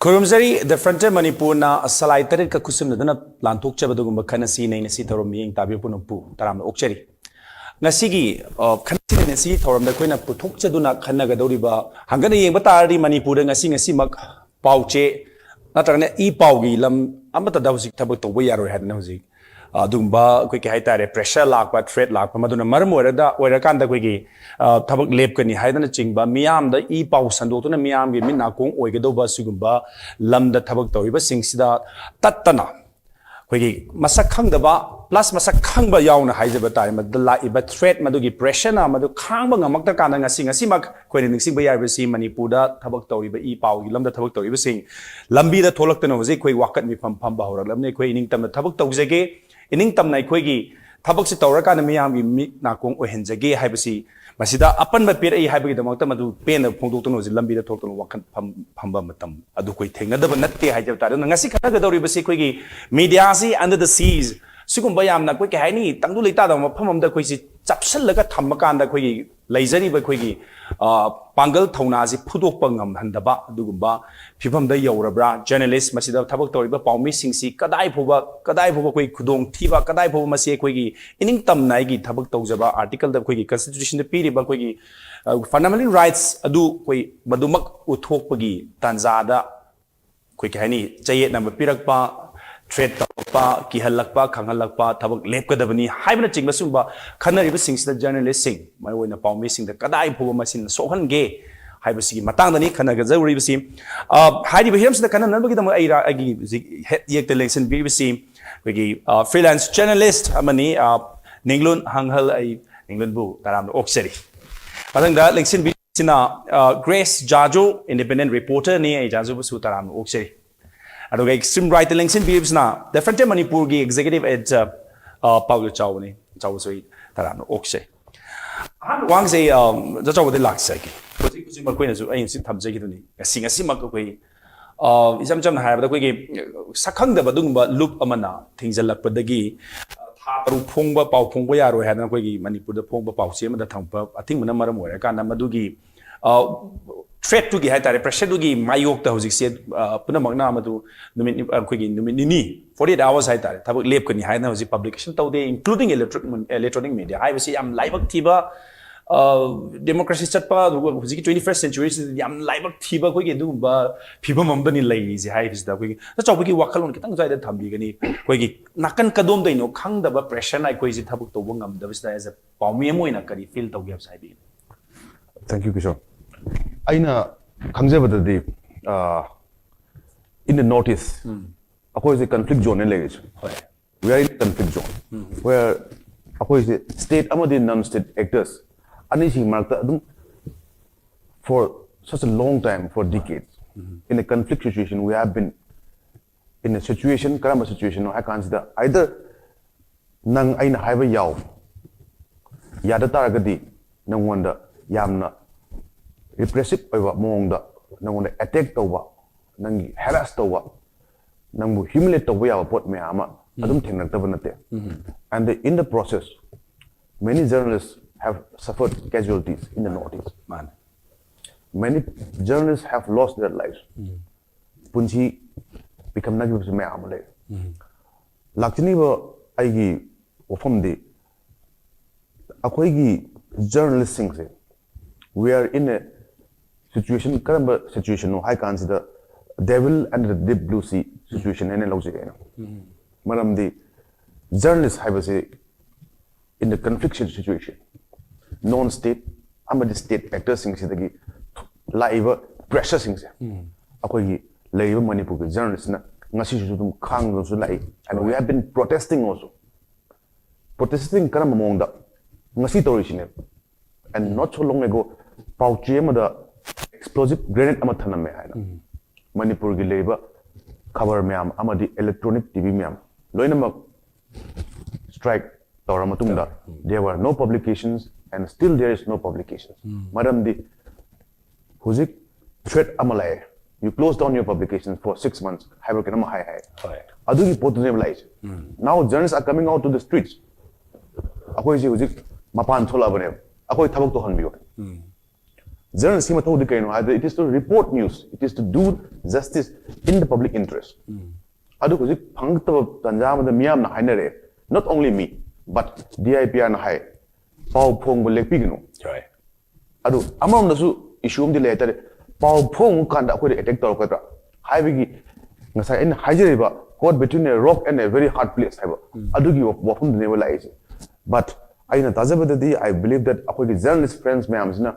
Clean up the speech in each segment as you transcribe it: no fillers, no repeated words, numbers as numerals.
Kurumzari, the frontier Manipur na salai tarik ka kusum na dana lantok chabadugumba Khanasi Neinasi thorom yeng tabi punumpu taram okchari. Ngasigi Khanasi Neinasi thorom da koina puthok chaduna khannaga doriba hangana yeng batari Manipur ngasi mak pauche natragna I paugi lam amata da husik thabak tawba yaroi hadna husik adumba koi ke haitare pressure lakpa threat lakpa maduna maram oira kanda koi gi thabak lep kani haidana chingba miyam da I pau sandotuna miyam gi minna kong oigadoba sugumba lamda thabak tawiba singsida tattana koi gi masak khangdaba plus masak khangba yauna haijaba tai madla iba threat madugi pressure na madu khangba ngamakta kana ngasi mak koi ningsing ba yarba si Manipur da thabak tawiba I pau gi lamda thabak tawiba sing lambi da tholaktana hojik koi wakat mi pham ba horak lamne koi ining tamna thabak tawjage ining tamna khoi thabak si tawra kana miyam gi mi na kong ohenjage haibasi masida apan ba pir ai haibagi damakta madu pen phongdok tono lambi da thoktono wakan phamba matam adu koi thengna da natte haijab ta ngasi khana ga dori basi khoi gi media si under the seas sigum ba yam na koi ke haini tangdu leita da pham da koi si chapsal laga thamma kan da khoi leijari ba khoi gi pangal thona si phudok pa ngam handaba adugumba phifam da yorabra journalist masida thabak tori ba paumi singsi kadai phoba koi khudong thiba kadai phoba masi khoi gi ining tam nai gi thabak tawjaba article da khoi gi constitution da piri ba khoi gi fundamental rights adu koi madumak uthok pa gi tanza da koi ke haini chayet na pirak pa threat pa ki halakpa khangalakpa thabak lepkadabani haibna chingba sumba khanariba singsta journalist sing mai oina paumi sing da kadai phoba masin sohange haibasi matang dani khanaga zawri basi haidi behiram sida kana nabagi dam ai agi het yek election bi basi wegi freelance journalist amani NINGLUN HANGHAL ai NINGLUN bu taram okseri patang da election bi sina Grace JAJO independent reporter ni ai JAJO bu su taram okseri adoga extreme right election bi na the frontier Manipur gi executive editor PAOJEL chaw ni chaw soi taram okseri han wang sei jachaw de laksai ki Kujing Marquina zu ayin sin thamjagi duni ngasi mak koi isam cham haibda koi gi sakhang da badung ba loop amana thingjalak padagi tharu phongba pau phongba yaro hadan koi gi Manipur da phongba pau se ma da thangpa athing mana maram ora ka na madugi threat to gi haitare pressure to gi mayok ta hojik se puna magna madu numit koi gi numit ni 48 hours haitare thabak lep kani haina hojik publication tawde including electronic media haibasi am live activa democracy chatpa hujiki 21st century yam laibak thiba koi gi dum ba phibam amdani lai ji hai bisda koi ta chawbi wakalon kitang jai da thambi gani koi gi nakan kadom daino khang da ba pressure nai koi ji thabuk to bangam da bisda as a paumi moina kari feel to gyap sai bi thank you Kishore aina khangje badadi in the northeast akoi is a conflict zone language we are in conflict zone where akoi is state amadi non state actors for such a long time, for decades, in a conflict situation, we have been in a situation, karama situation, I consider either nang aina haiba yaw, yada taragadi, nang wanda yamna repressive oiwa mongda, nang wanda attack tawa, nang harass tawa, nang humiliate tawa yawa pot me ama, adum thengnak tabanate. And in the process, many journalists have suffered casualties in the northeast. Man, many journalists have lost their lives. Punchi become nagib se me amale. Lakchini ba aigi ofam de. Akoi gi journalists sing se. We are in a situation, karamba situation no I consider devil and the deep blue sea situation ene logse gaina. Maram the journalists have say in the confliction situation. Non-state, amadi state actors sing sidagi live pressure sing se. Akoi gi live Manipur ke journalists na ngasi su dum khang su lai and we have been protesting also. Protesting karam mongda ngasi torishine and not so long ago pauche ma da explosive grenade ama thana me haina. Manipur gi live cover meam amadi electronic TV meam loina strike tawra matungda there were no publications and still there is no publications. Madam the Huzik threat amalai. You close down your publications for 6 months. High can high. Right. Adugi potentialize. Now journalists are coming out to the streets. Ako isi uzik mapan thola bane. Ako ithabak to hanbiyo. Journalists hima thodi kaino. It is to report news. It is to do justice in the public interest. Adu uzik phangtaba tanjama da miyam na hainare. Not only me, but DIPR na hai. Pau phong bolek pigino. Right. Adu amam nasu issue di later. Pau phong kanda ako attack tor kadra. Haibigi ngasai in hajeriba caught between a rock and a very hard place. Adugi wafum the never lies. But I believe that ako journalist friends mayams na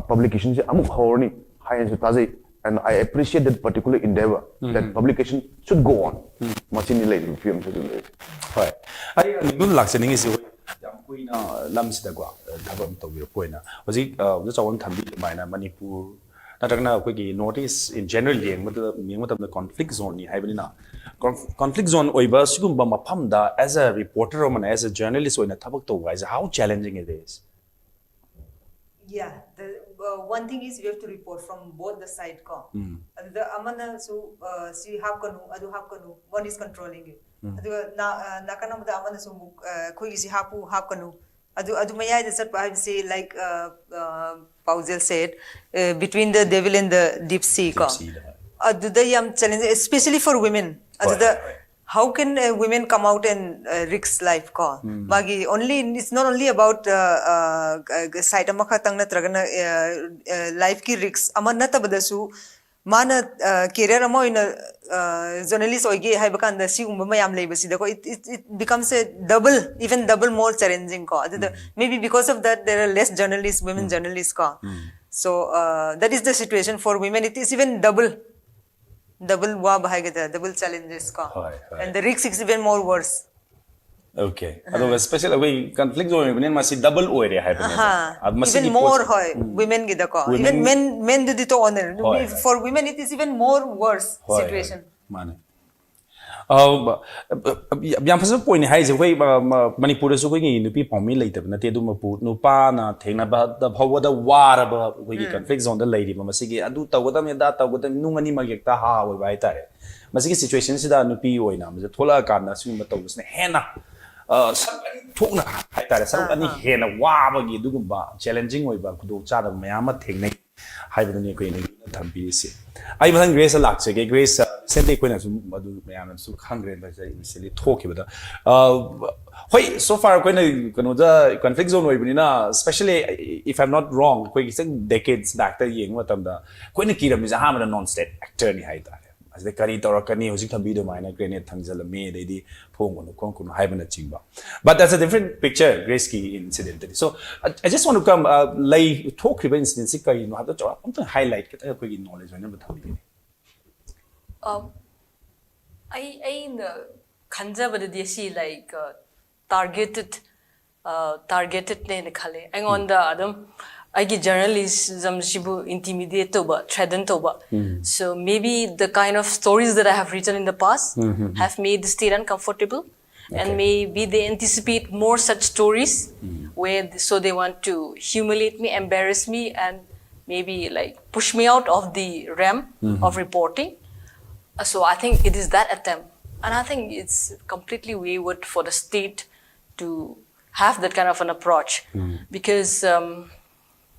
publication amuk horny high and I appreciate that particular endeavor that publication should go on. Machine like film should do. Right. I good luck sending is lams the gua tabam to your point. Was it just one time Manipur? Natagna notice in general the conflict zone ni haibina conflict zone oiba sigumba mapamda as a reporter or as a journalist oina thabak to wise how challenging it is. Yeah, the one thing is you have to report from both the side ko. The amana so si have kanu adu have kanu one is controlling you. Adu na kana the amana so koi si hapu have kanu adu mayai the I say like PAOJEL said between the devil and the deep sea ko. Adu the yam challenge especially for women. Adu the how can women come out and risk life ko? Magi only it's not only about side makatang na tragana life ki risk. Aman na tabadasu mana career amo in journalist oigi hai bakan da si umma yam lay basi dako it becomes a even double more challenging ko. Maybe because of that there are less journalists, women journalists ko. So that is the situation for women. It is even double challenges ka. And the risk is even more worse. Okay. Otherwise, especially way conflict zone women must double area happen. Even more hoy women gida ko. Even men do dito honor. For women it is even more worse situation. Mane. Yang pasal point ni hai je way Manipur so koi nupi pami lai tab na te du mapu nupa na thengna ba da bhawa da war ba koi conflict zone da lai ri ma masigi adu tawada me da tawada nungani magek ta ha oi bai tare masigi situation sida nupi oina ma thola kan na sing ma tawsne hena sarani thokna hai tare sarani hena wa ba gi du ba challenging oi ba kudu cha da mayama thengnai hai ba ni koi ni thambi se ai bang grace lak se ge grace sende ko na su madu mayam su khangre ba sai misali thoki ba da hoi so far ko na kono da conflict zone oi bani na especially if I'm not wrong ko isang decades back ta yeng matam da ko na kiram is ha ma non state actor ni hai ta as the kari tor kani hojik thambi do maina grenade thangjal me de di phong ko ko hai bana chingba but that's a different picture grace ki incident so I just want to come lay talk about incident kai no ha to highlight ka ko gi knowledge na ba thambi I in the Kanjabadi see like targeted ne khale. I on the Adam I get journalism shibu intimidate toba, threaten toba. So maybe the kind of stories that I have written in the past have made the state uncomfortable. And maybe they anticipate more such stories where so they want to humiliate me, embarrass me, and maybe like push me out of the realm of reporting. So I think it is that attempt, and I think it's completely wayward for the state to have that kind of an approach, because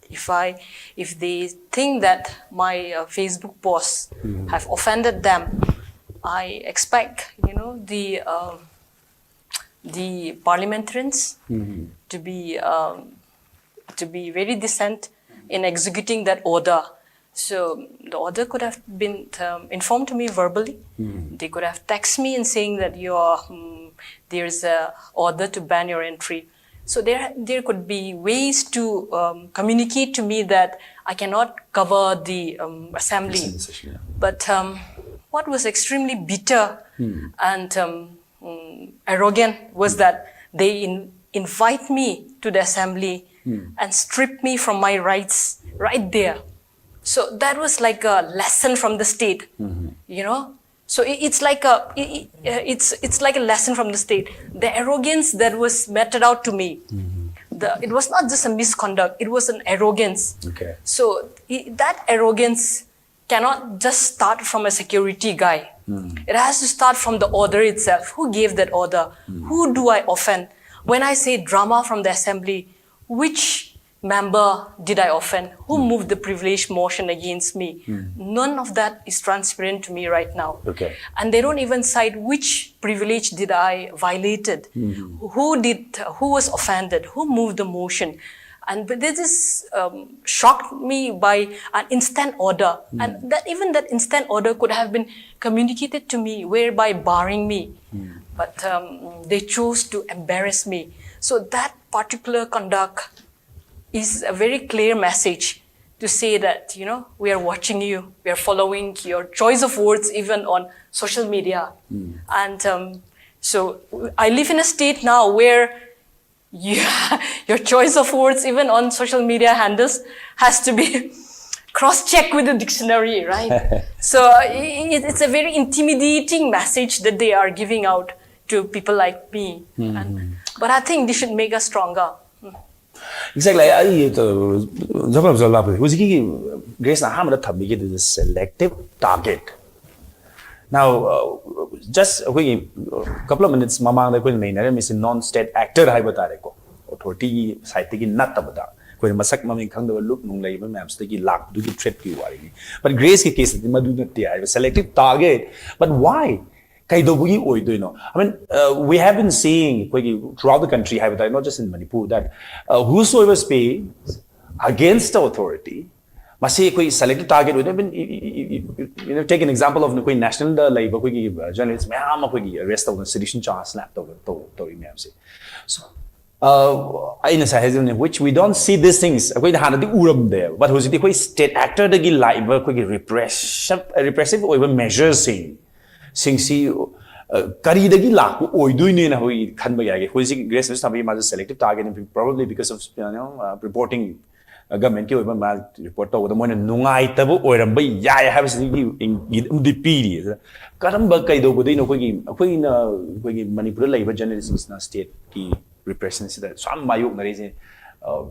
if they think that my Facebook posts have offended them, I expect the parliamentarians to be very decent in executing that order. So the order could have been informed to me verbally. They could have texted me and saying that there's a order to ban your entry. So there could be ways to communicate to me that I cannot cover the assembly. But what was extremely bitter and arrogant was that they invite me to the assembly and strip me from my rights right there. So that was like a lesson from the state, So it's like it's like a lesson from the state. The arrogance that was meted out to me, it was not just a misconduct, it was an arrogance. Okay. So that arrogance cannot just start from a security guy. It has to start from the order itself. Who gave that order? Who do I offend? When I say drama from the assembly, which member did I offend? Who moved the privilege motion against me? None of that is transparent to me right now. Okay. And they don't even cite which privilege did I violated, who was offended, who moved the motion. And but this shocked me by an instant order, and that even that instant order could have been communicated to me, whereby barring me, but they chose to embarrass me. So that particular conduct is a very clear message to say that, you know, we are watching you, we are following your choice of words even on social media. And so I live in a state now where your choice of words even on social media handles has to be cross-checked with the dictionary, right? So it's a very intimidating message that they are giving out to people like me. But I think they should make us stronger. Exactly. Grace the selective target. Now, just a couple of minutes, Mama, the main is a non-state actor. Authority side taking not about when Masak Mammy come to look no labor maps, taking luck, do the trip you worry. But Grace case, the Maduna, a selective target. But why? I mean, we have been seeing throughout the country, not just in Manipur, that whosoever speaks against the authority, must say selected target would have been, you know, take an example of the national labor journalists, arrest of the sedition charge snapped over so which we don't see these things there, but who's the state actor the repressive over measures see Karidagi laku oiduine na hui khanba yage hui Grace was selective target probably because of reporting government ki oiba ma report to the moina nungai tabu oiramba yai habsi di piri karamba kaido budai no koi na Manipur labor journalists na state ki repression sida some mayuk na reason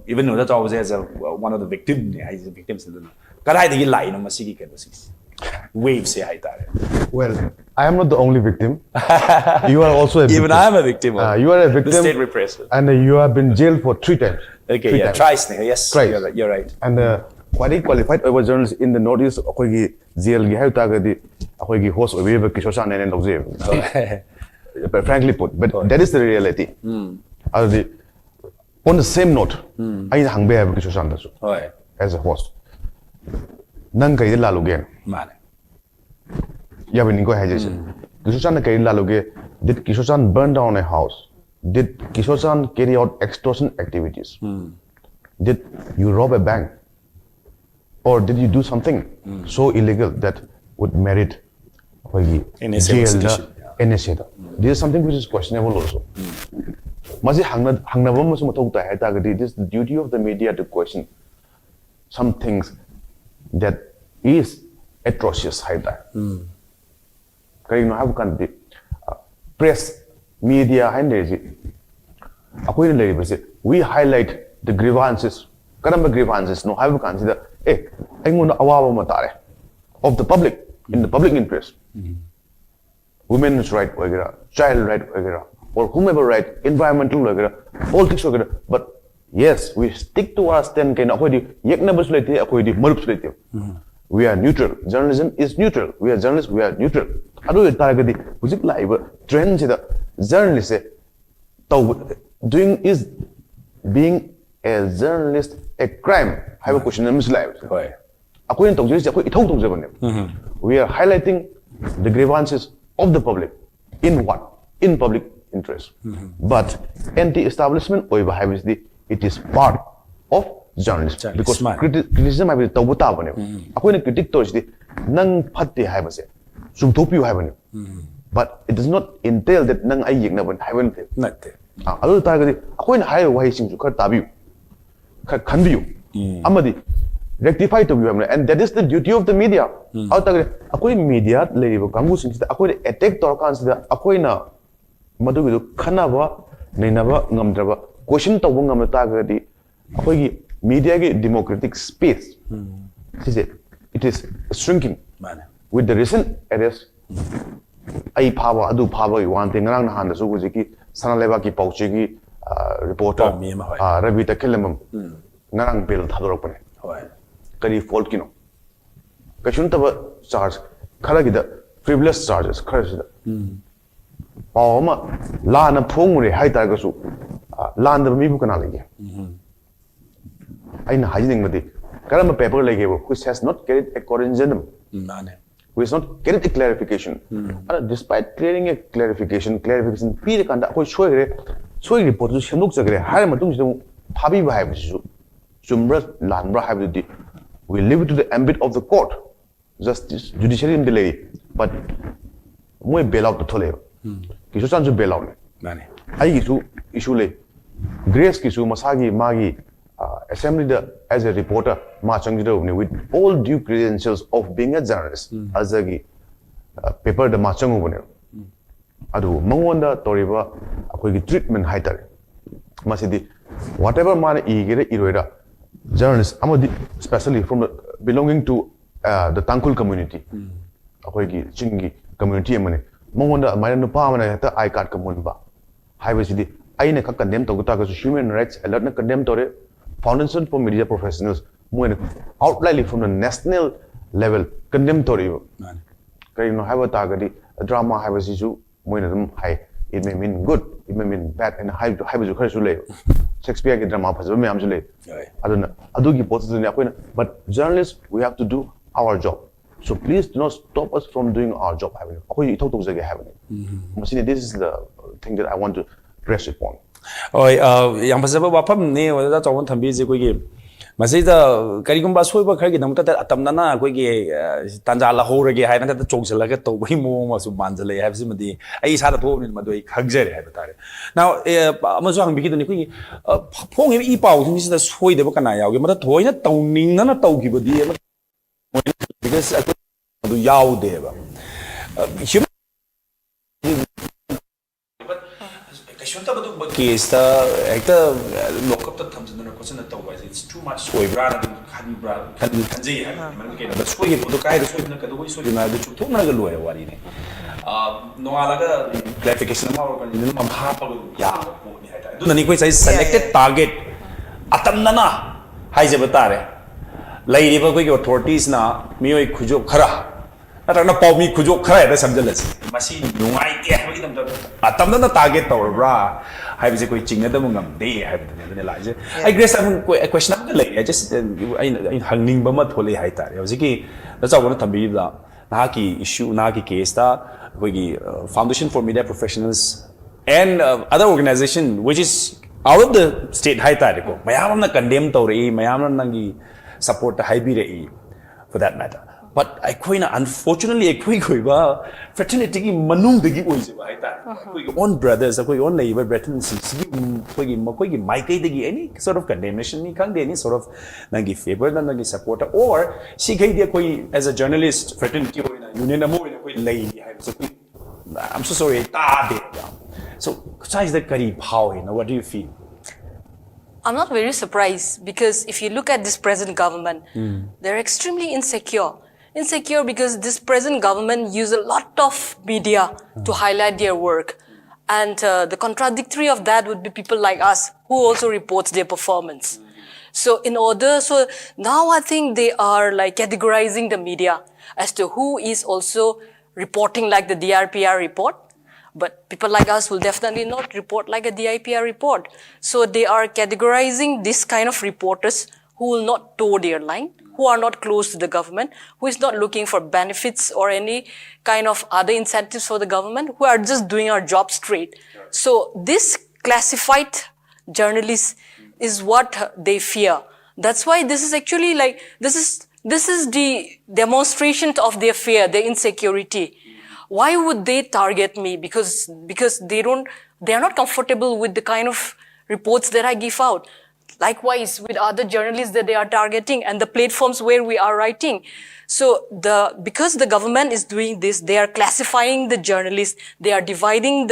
even though that was as one of the victims karai dagi lai no masigi ka waves say well, I am not the only victim. You are also a victim. Even I am a victim. You are a victim. The state repressor. And you have been jailed for 3 times. Okay, 3 yeah, times. twice. Yes, Twice. You're right. And quite qualified over journalists in the Northeast, akoigi jail gi have tagadi akoigi host over Kishorchandra Wangkhemcha. But frankly put, but that is the reality. On the same note, I hangbe have Kishorchandra as a host. Nang kai lalugen. Man. Yeah, when you go ahead, Kishorchandra carried laluge. Did Kishorchandra burn down a house? Did Kishorchandra carry out extortion activities? Did you rob a bank? Or did you do something so illegal that would merit jail? This is something which is questionable also. This is the duty of the media to question some things that is atrocious. Press, media, we highlight the grievances. Grievances no have consider of the public in the public interest. Women's right, child right, or whomever right, environmental, politics, but yes, we stick to our stand. We are neutral. Journalism is neutral. We are journalists. We are neutral. How do you target the live trends? Journalists doing is being a journalist a crime. Have a question in life. We are highlighting the grievances of the public in what? In public interest. But anti-establishment, it is part of journalism. Because criticism I will tell you about critic nang patti habase sumtopiu habane. But it does not entail that nang ay yignaban haven't. Other target akoin higher way sing to cut tabu. Can be Amadi rectify to you, and that is the duty of the media. Akoin media label Kangu since the akoin attack Torkans the Akoina Madu Kanava, Nainava, Namdrava, question to wong am ta ga di akoi gi media gi democratic space it is shrinking with the recent arrest ai phawa adu phawa one thing nang na han da su gu ki sana leba ki pauchi gi reporter rabi ta kelamam ngarang bill thadorok pane kari fault kino kashun ta charge khara gi da frivolous charges khara sida pawma la na phong re hai ta ga su la na mi bu kana lege aina hajing madi karam paper lege which has not carried a corrigendum which has not carried a clarification and despite clearing a clarification period kanda koi soi report su shamuk jagre har matung su phabi ba hai su chumra lanbra hai di we leave it to the ambit of the court justice judiciary in delay but moi bail out to thole Kishorchandra bail out ne ai gisu issue le grace kisu masagi magi assembly the as a reporter ma changjida with all due credentials of being a journalist as a paper the ma changu bone adu mangonda toriba akoi gi treatment haitare masidi whatever man igere iroira journalist amadi especially from the, belonging to the Tangkhul community akoi gi chingi community amane mangonda mai nu pa mana ta I card kamun ba haibasidi aine ka condemn to ta ga human rights alert na condemn tore Foundation for Media Professionals when outrightly from the national level condemn tori kay no have tagadi drama have sisu moina dum high it may mean good it may mean bad and have ju khare su le Shakespeare ke drama phasba me am su le aduna adu gi post ni akoina but journalists we have to do our job so please do not stop us from doing our job having akoi ithok tok jage having this is the thing that I want to press upon oi yang phasaba wafam ne wada chawon thambi je koi gi masida karigumba soiba khar gi namta ta atamna na koi gi tanja la horage hai na ta chongsala ga to bai mo ma su banjale hai si madi ai sa da tho ni madoi khagjare hai batare now amazo hang bi gi ni koi gi phong i pau ni sida soi de ba kana yaw gi mata thoina tawning na taw gi bodi because adu yaw de ba case the actor lock up the thumbs in the question that it's too much soy brand can say man ke da soy ko kai da soy na ka do soy na da chu na ga loya wari ne no alaga clarification ma or ni ma ha pa ya ko ni ha do na ni koi sai selected target atam na hai je batare lai ri ba koi authorities na mi oi khujo khara na pau mi khujo khara da samjalas masi nungai ke ha gi dam da atam na target tawra hai bi koi chingna da mungam de hai bi ne la je I guess I'm a question am le I just I hangning ba ma thole hai tare hojiki da chaw na thambi da na ki issue na ki case ta koi gi Foundation for Media Professionals and other organization which is out of the state hai tare ko mayam na condemn tawre mayam na nangi support hai bi re for that matter but I quite unfortunately I quite fraternity ki manung de gi oi je ba hai ta koi own brothers koi own neighbor brethren koi gi mai kai de gi any sort of condemnation ni kang de any sort of nangi favor na nangi supporter or si kai de koi as a journalist fraternity oi na union amo oi koi lai hai so I'm so sorry ta de so size the kari phao hai na what do you feel I'm not very surprised because if you look at this present government, they're extremely insecure. Insecure because this present government use a lot of media to highlight their work. And the contradictory of that would be people like us who also reports their performance. So now I think they are like categorizing the media as to who is also reporting like the DRPR report. But people like us will definitely not report like a DIPR report. So they are categorizing this kind of reporters who will not toe their line, who are not close to the government, who is not looking for benefits or any kind of other incentives for the government, who are just doing our job straight. So this classified journalists is what they fear. That's why this is actually like, this is the demonstration of their fear, their insecurity. Why would they target me? Because they are not comfortable with the kind of reports that I give out. Likewise, with other journalists that they are targeting and the platforms where we are writing. So because the government is doing this, they are classifying the journalists, they are dividing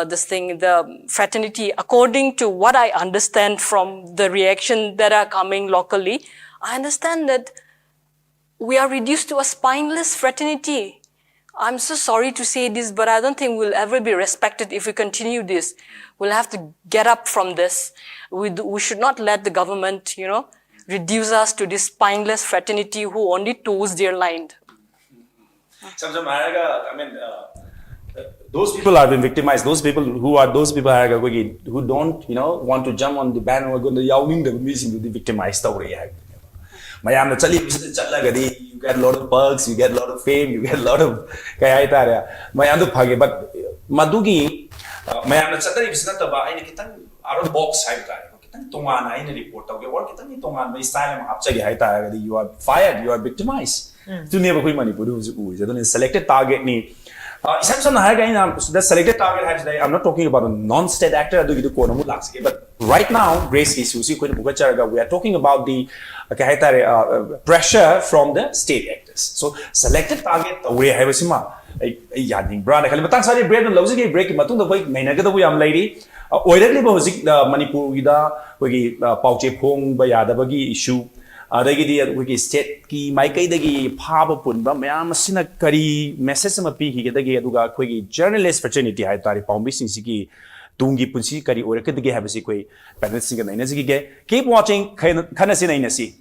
this thing, the fraternity, according to what I understand from the reaction that are coming locally, I understand that we are reduced to a spineless fraternity. I'm so sorry to say this, but I don't think we'll ever be respected if we continue this. We'll have to get up from this. We should not let the government, reduce us to this spineless fraternity who only toes their line. Those people have been victimized. Those people who don't, want to jump on the bandwagon, the victimized. You get a lot of perks, you get a lot of fame, you get a lot of but Madugi, Mayam Chatari is not about any out of box report you are fired, you are victimized. To never Manipur selected target me. The selected target has I'm not talking about a non-state actor, but right now, Grace issues, we are talking about the pressure from the state actors. So, selected target, we have a sima. Yading brand, Kalimatang bread and Lozigi break Matun the way Mainaga, we am lady. Oiredly Manipur with a Pauche Pong by Yadabagi issue. We state ki Maikai the Papa Punba, Mayamasina Kari, Messama Piki, the journalist fraternity, I thought Pombi Siki, Tungi Punsi Kari, or Kadi have a sequay, Panelists and Neinasi. Keep watching Khanasi Neinasi.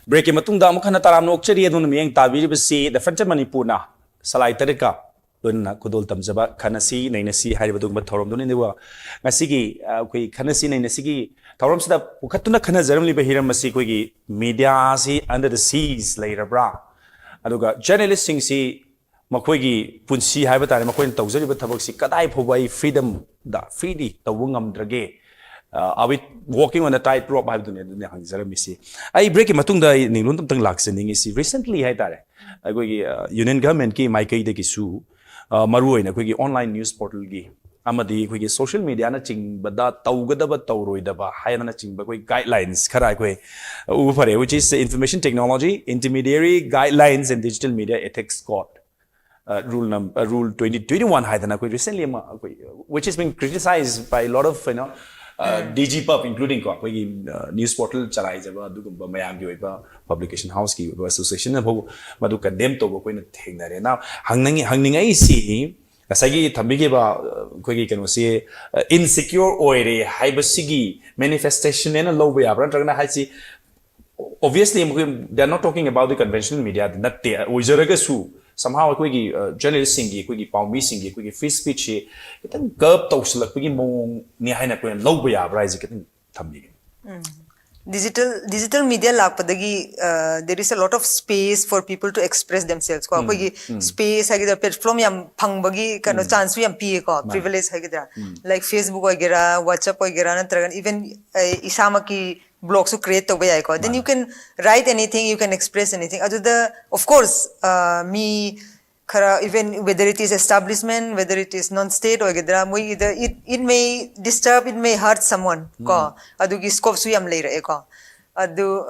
Break Matunda Mukana Taram Okcheri Adun Miang Tavi, the French Manipur na Salai Tereka, Duna Kudul Tamzaba, Khanasi Neinasi, Hybadum Torom Duniwa, Nasigi, Khanasi Neinasi, Torums the Ukatuna Kanazermli Bahira Masiki, media under the seas later bra. Aduga journalists si Makwegi Punsi Habata, Makwen Tozeri, but Taboxi, Kadai Poway, freedom, the freely, the Wungam Drage. Are we walking on a tightrope? I don't know. I break him Matunda Ninglun Laxending is recently I Union government ki Maikai de Kisu, Maru in a quick online news portal gi. Amadi quick social media ching, but that Taugadaba Tauroidaba, Hayana ching, but quick guidelines, Karakwe, Ufare, which is Information Technology, Intermediary Guidelines and Digital Media Ethics Code. Rule 2021 recently, which has been criticized by a lot of DG Pub, including news portal, publication house, association, Madu condemned to go in a now. Hanging I see, Asagi Tambigiba, Quigi can say insecure or a hybasigi manifestation in a low way. Obviously, they're not talking about the conventional media, not there. Somehow, journalists sing, Pombi sing, free speech, it then gulp toast like Mong Nihana, low way up rising. Digital media lakpadagi there is a lot of space for people to express themselves ko space hagida platform yam phangbagi kano chance yam pi ko privilege hagida like Facebook wagera WhatsApp wagera natragan even isamaki blogs to create to bay ko then you can write anything, you can express anything of course me even whether it is establishment, whether it is non-state or it may disturb, it may hurt someone ko adugi scope su yam lay ko adu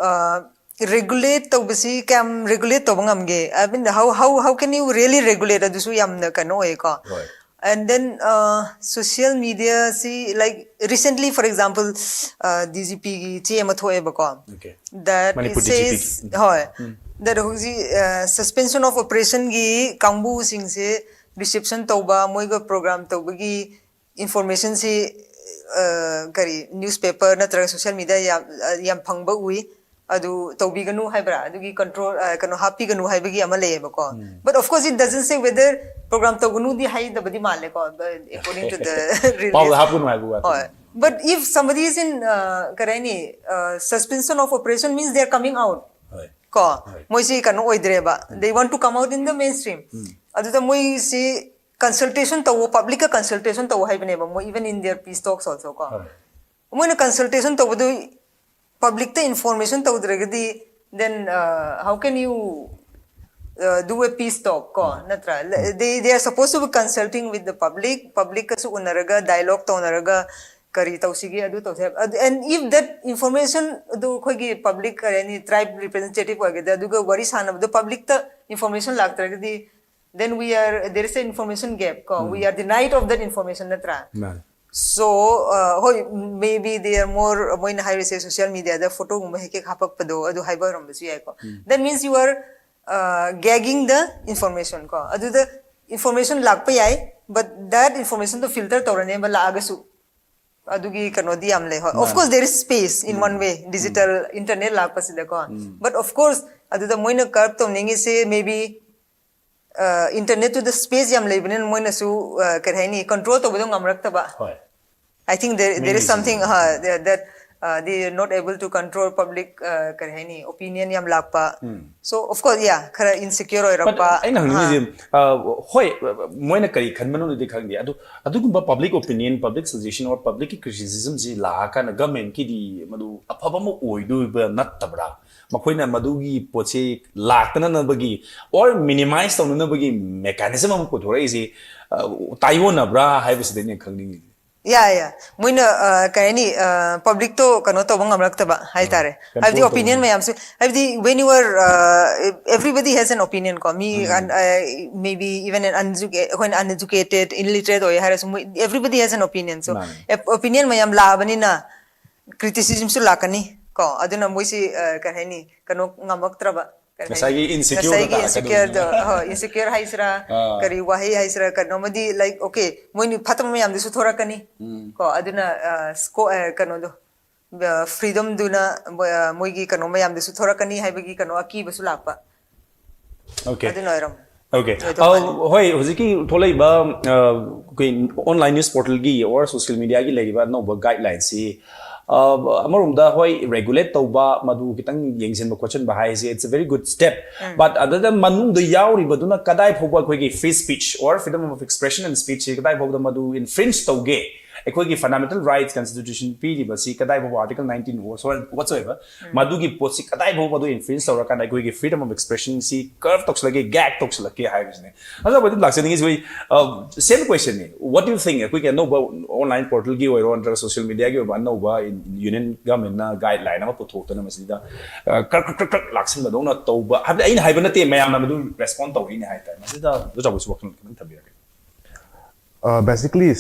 regulate to basi kam regulate to bangamge I mean how can you really regulate adu su yam na kano ko and then social media see like recently for example DGP CHAOBA thoe ko that Manipur says that suspension of operation gi kangbu sing se reception tauba moiga program tauba gi information se kari newspaper natra social media yam phangba ui adu taubi ganu haibra adu gi control kanu happy ganu haibagi amale ko but of course it doesn't say whether program tagunu di hai dabadi male ko according to the release but if somebody is in karani suspension of operation means they are coming out ko moisi kanu oidreba they want to come out in the mainstream aduda moi si consultation to public consultation to hai bane ba mo even in their peace talks also ko mo na consultation to do public the information to dragadi then how can you do a peace talk ko natra they are supposed to be consulting with the public kasu unaraga dialogue to unaraga kari tausigi adu to and if that information do khogi public any tribe representative agada aduga wari sana the public the information lagtragadi then there is an information gap ko we are denied of that information natra so maybe they are more in high say social media the photo gumba heke hapak pado adu haiba ram basu yai ko that means you are gagging the information ko adu the information lag pa yai but that information to filter tawrane ba laagasu adugi kanodi amle of course there is space in one way digital internet lag pasida ko but of course adu the moina curve to ningi say maybe internet to the space yam lebinen moina su karhaini control to budong amrak ba I think there is something that they are not able to control public karhaini opinion yam lakpa so of course yeah khara insecure oi rakpa aina hangni hoi moina kari khanmanu de khangdi adu gumba public opinion public suggestion or public criticism ji la kana government ki di madu afaba mo oidu ba nattabra makoina madugi poche laktana na bagi or minimize tawna na bagi mechanism am ko thora isi taiwona bra haibis de ne khangni yeah moina karani public to kano to bang amrak ba hai tare have the opinion mayam so have the when you are everybody has an opinion ko me and maybe even an uneducated illiterate or everybody has an opinion so opinion mayam la bani na criticism su lakani ko aduna moisi karani kano ngamak traba Kasagi insecure insecure haisra kari wahi haisra kanomadi like okay moini phatam mayam disu thora kani ko aduna kano do freedom duna moigi kano mayam disu thora kani haibagi kano aki basu lakpa okay aduna iram okay hoi hojiki tholai ba online news portal gi or social media gi legi ba no guidelines si amarumda hoi regulate tauba madu kitang yengsin ba question ba hai it's a very good step but other than manung the yauri baduna kadai phobwa khoi gi free speech or freedom of expression and speech kadai phobda madu infringe tauge ekhoi fundamental rights constitution pd ba si kadai phobwa article 19 or so whatsoever madu gi pot si kadai phobwa do infringe tawra kan ekhoi gi freedom of expression si curve talks lage gag talks lage hai bisne asa badu lakse ningi is same question ne what do you think ekhoi can know online portal gi or on social media gi ba no ba union government na guideline ama puthok na masida laksin ba dona tawba habda aina haiba nate mayam na madu respond tawri ne hai ta masida do jabu su wakhan kan thabira basically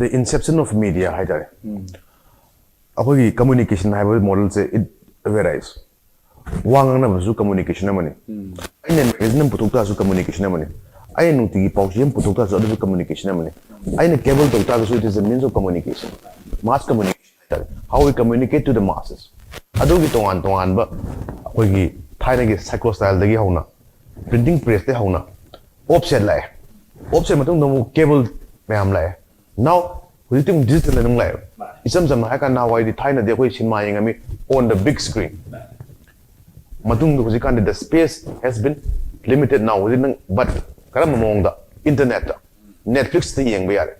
the inception of media hai tare apagi communication hai model se it varies wang na basu communication amani aina business puthok su communication amani aina nuti gi paujiem puthok su adu communication amani aina cable to su it is a means of communication mass communication how we communicate to the masses adugi tongan ba apagi thaina gi psycho style dagi hauna printing press de hauna offset matung no cable mayam lai now we think digital nang lai isam sam ha ka na wai di thaina de koi cinema yengami on the big screen matung du kan the space has been limited now within but karam mong da internet netflix de yeng ba yare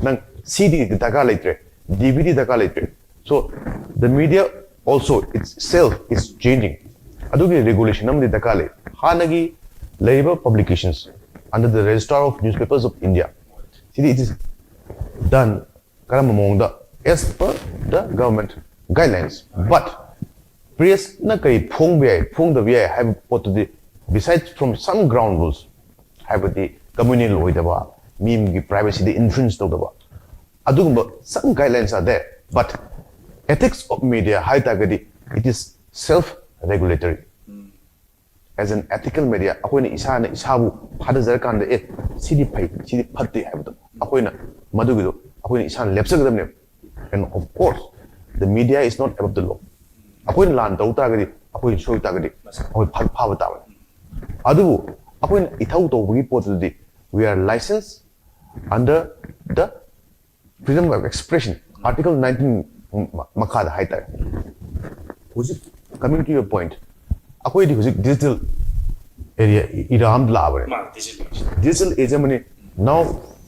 nang cd de daga laitre dvd daga laitre so the media also itself is changing adugi regulation nam de daga lai hanagi labor publications under the registrar of newspapers of india see it is done karam among the as per the government guidelines but press na kai phong the vi have put the besides from some ground rules have the communal law da ba meme gi privacy the infringe to da ba adugumba some guidelines are there but ethics of media hai tagadi it is self regulatory as an ethical media akoina isana isabu phadajar kan da sidi phai sidi phatte habdo akoina madugido akoina isana lepsagadamne and of course the media is not above the law akoina lan tau tagadi akoina soi tagadi akoi phaba ta adu akoina ithau to bugi potudi we are licensed under the freedom of expression article 19 makhada hai ta coming to your point akwai di digital area iram labre digital age mani now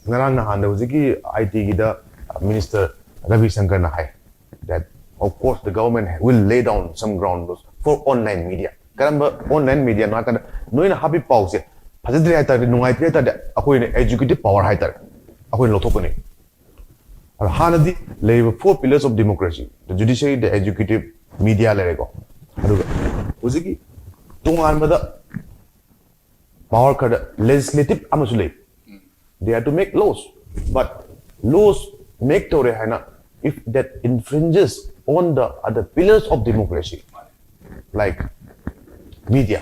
ngarang na handa hujiki IT gi da minister Ravi Shankar na hai that of course the government will lay down some ground rules for online media karamba online media na kan noina happy pause phajadri hai tar nungai tre tar akoi ne executive power hai tar akoi lothopani hanadi labor four pillars of democracy the judiciary the executive media lerego aduga hujiki tungan bada power kada legislative amasu lay they have to make laws but laws make tore haina if that infringes on the other pillars of democracy like media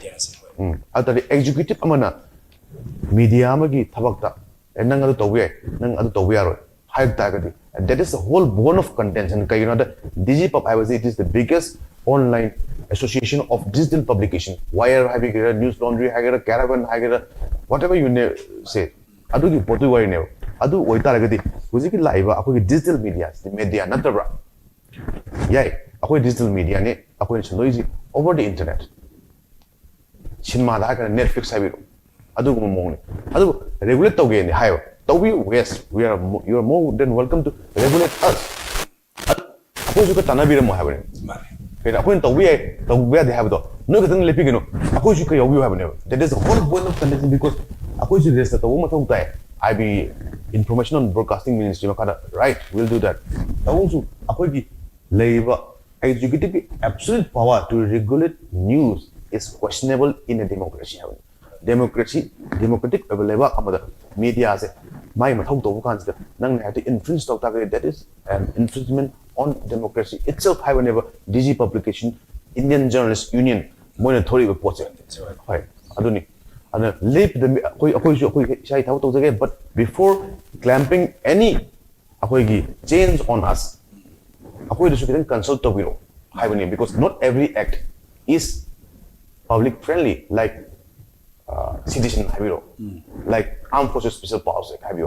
other executive amana media amagi thabakta nang adu tawye nang adu tawya ro hype tagadi that is the whole bone of contention kay you know the digipub I was it is the biggest online association of digital publication wire having a news laundry hagira caravan hagira whatever you say adu gi potu wire ne adu oitaragadi hujiki laiba akoi digital media the media natabra yai akoi digital media ne akoi chandoi over the internet cinema da ka Netflix habiru adu go mo ne adu regulate toge ne hayo tobi yes we are you are more than welcome to regulate us akoi su ka tanabira mo habane Kaya ako yung tawbiya di habito. No katang lepigin no. Ako yung kayo yung habito. That is the whole point of contention because ako yung rest tawo matawag tayo. I be information and broadcasting ministry makada right we'll do that. Tawong su ako yung labor executive absolute power to regulate news is questionable in a democracy. Democratic available kamada media se may matawag tawo kansa nang natin infringe tawo tayo that is an infringement on democracy itself have never DG publication Indian Journalists Union monitoring reports right aduni ana leap the akoi shai thau to jage but before clamping any akoi gi change on us akoi su kitan consult to biro have because not every act is public friendly like citizen have like armed forces special powers have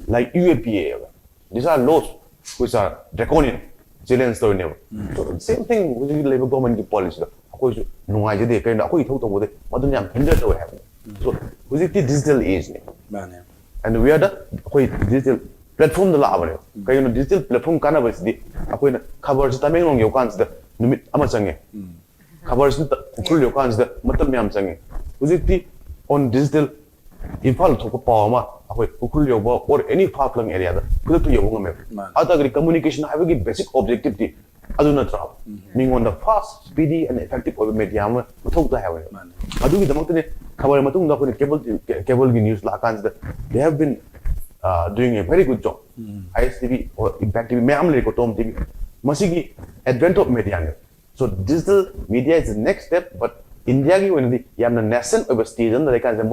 like UAPA these are laws which are draconian Chilean story never. So same thing with the labor government policy. Ako isu nungai jadi kaya ako itau tahu deh. Madun yang hinder tahu have. So with the digital age ni. And we are the ako digital platform dala awal. Kaya no digital platform kana bers di. Ako ina cover kita menglong yokan sida numit amat sange. Cover sida ukul yokan sida matam yang sange. With the on digital infal thoko power ma ako ukul yoba or any far flung area da kuda tu yoba ngame ata agri communication have a basic objective ti aduna tra meaning on the fast speedy and effective over media ma thok da have adu gi damak ne khabar matung da ko cable gi news la kan they have been doing a very good job ISTV or impact TV me amle ko tom TV masigi advent of media ne so digital media is the next step but India ki when the yamna nascent over stage and the kind of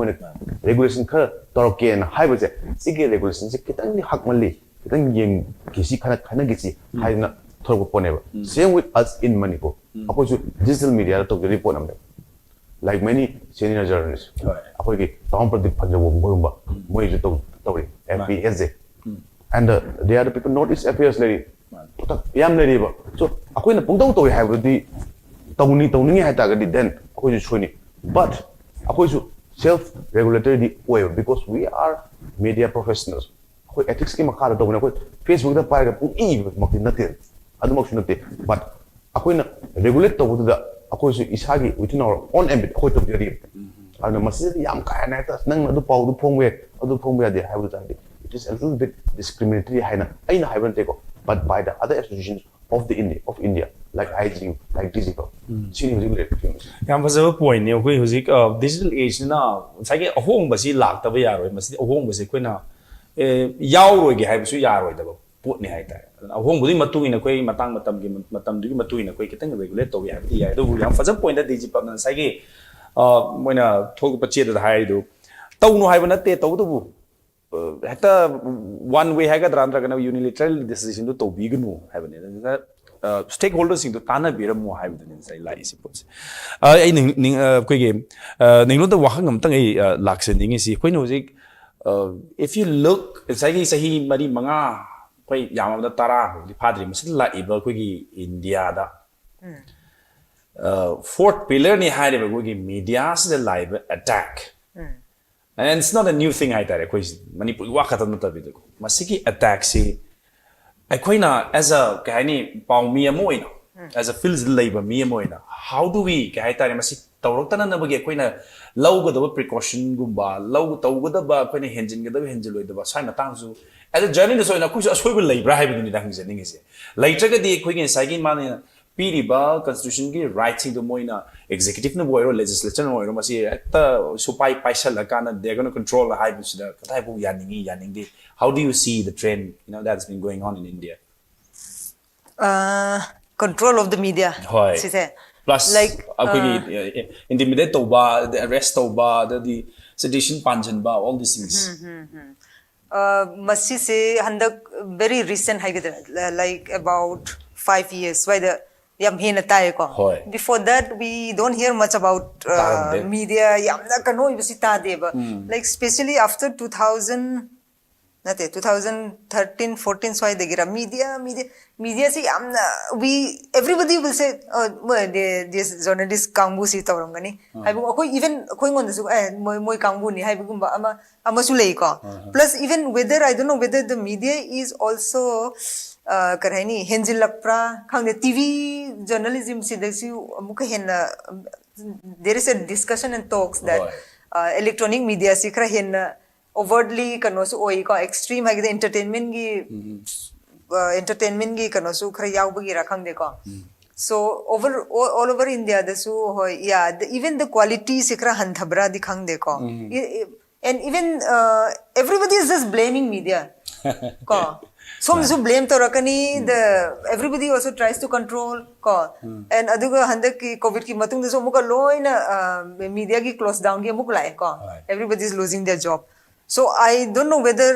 regulation ka toroke and high was it sige regulation se kitang ni hak mali kitang yeng kisi kana kisi high na thorko poneba same with us in Manipur ako su digital media to report namde like many senior journalists ako ki taon pratik panjabo bomba moi ju to tori FPSJ and they are the people notice affairs lady yam lady ba so ako na pungtong to have the tawni hai ta ga then ako ju choni but ako ju self regulatory way because we are media professionals ako ethics ki makara to na ko Facebook da pa ga pu I makti nate adu mak sunate but ako na regulate to da ako ju isagi within our own ambit ako to di anu masih yam ka na ta nang adu pau du phongwe de have to it is a little bit discriminatory haina aina haiban te ko but by the other associations of India like IGU like digital senior regulator yam fazaba point ne koi huzik digital age na sai ge ahong basi lak ta ba yaroi masi ahong basi koi na yaw roi ge hai su yaroi da pot ne hai ta ahong budi matu ina koi matang matam du matu ina koi kitang regulate to ya bi ya do yam fazaba point da digital na sai ge moina thog pa che da hai do tau no hai ba na te tau do bu hata one way hai ga dran ra ga na unilateral decision do to bi gnu hai ba ne stakeholders into Tana Biramu Hybrid inside Lai suppose. I quick game. Ninglu the Wahangam Tang Laxending is if you look, it's like Sahi Mari Manga, quite Yama the Tara, the Padre, Musilla Able Quiggy India. fourth pillar ni haire ba gi media is the live attack and it's not a new thing haitare koi Manipur wa khatan ta bi ko masiki attack si akoina as a kahani paumi amoina as a feels labor me amoina how do we kaitare masi tawraktana na bagi akoina lawga da precaution gumba law tawga da ba akoina henjin ga da henjiloi da ba sai matang su as a journalist so na ku asoi bu labor ha bi ni da hingse ningi se later ga di akoina sai mani piriba constitution gi rights do moina executive na boiro legislature na boiro masi ta supai paisa la kana they're going to control the high da katai bu yaningi how do you see the trend that's been going on in India control of the media Hoi. Plus like intimidate toba the arrest toba the sedition panjan ba all these things masi se handak very recent like about 5 years why the yam hina tayo ko Hoi. before that we don't hear much about media yam na kano ibasi ta deba like especially after 2013 14 so I degira media si yam na we everybody will say this journalist kambu si tawrangani haibu akoi even akoi ngon su moi kambu ni haibu gumba ama su lei ko plus even whether I don't know whether the media is also karhaini henjil lapra khangde TV journalism sidasi amuka henna there is a discussion and talks that electronic media sikra henna overtly kanosu oi ko extreme hagide entertainment gi kanosu khra yaubagi ra khangde ko so all over India dasu even the quality sikra hanthabra di khangde ko and even everybody is just blaming media ko so blame to rakani everybody also tries to control ko and aduga handak ki covid ki matung so muka loina media ki close down ki muk lai ko everybody is losing their job so I don't know whether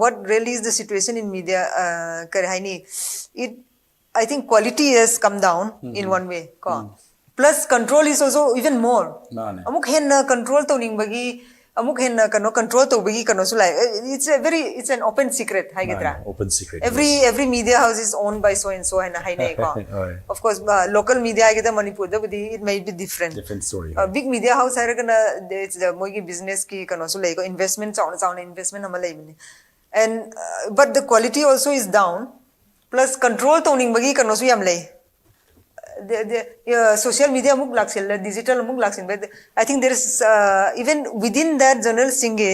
what really is the situation in media karhaini I think quality has come down in one way ko plus control is also even more amuk hen control to ning bagi amuk hen kano control to bagi kano sulai it's an open secret haigitra open secret every media house is owned by so and so and hainai ko of course local media haigita Manipur da it may be different story big media house hairagana it's the moigi business ki kano sulai ko investment chauna investment amalai bini and but the quality also is down plus control to ning bagi kano su yam lai the social media muk laksil digital muk laksil but I think there is even within that journal singe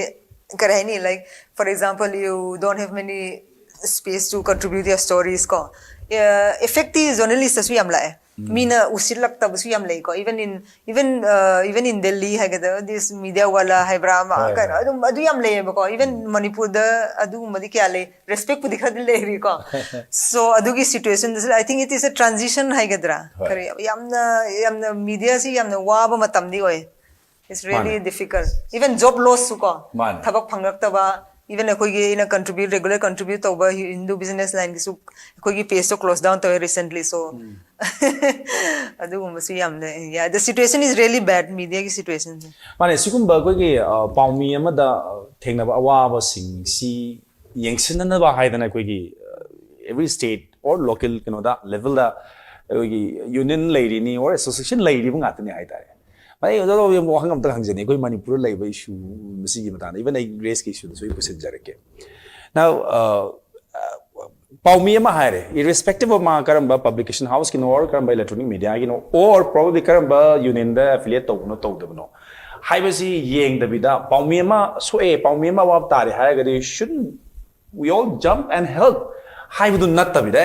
karahini like for example you don't have many space to contribute your stories ko effective journalist asu yam lai mina usilak tab su yam lai ko even in Delhi hagada this media wala haibra adu yam lai ko even Manipur da adu madi kya lai respect pudi khad lai ri ko so adu ki situation I think it is a transition hagadra kare yamna media si yamna wa ba matam di oi it's really difficult even job loss su ko thabak phangrak ta ba even akoigi ina regular contribute over Hindu business line ki su akoigi page to close down to recently so adu masu yamna the situation is really bad media ki situation mane sigumba akoigi paumi amada thengnaba awaba sing si yengsinna ba haidana akoigi every state or local da level da akoigi union lady ni or association lady bu ngatni haidare But I don't know hangam ta hangjani koi Manipur labor issue masi matana even I raise issue so you push jarake now paumi ma haire irrespective of ma karamba publication house ki no or karamba electronic media ki no or probably karamba union da affiliate to no to no haibasi yeng da bida paumi ma so paumi ma wab tare haigadi shouldn't we all jump and help haibu not ta bida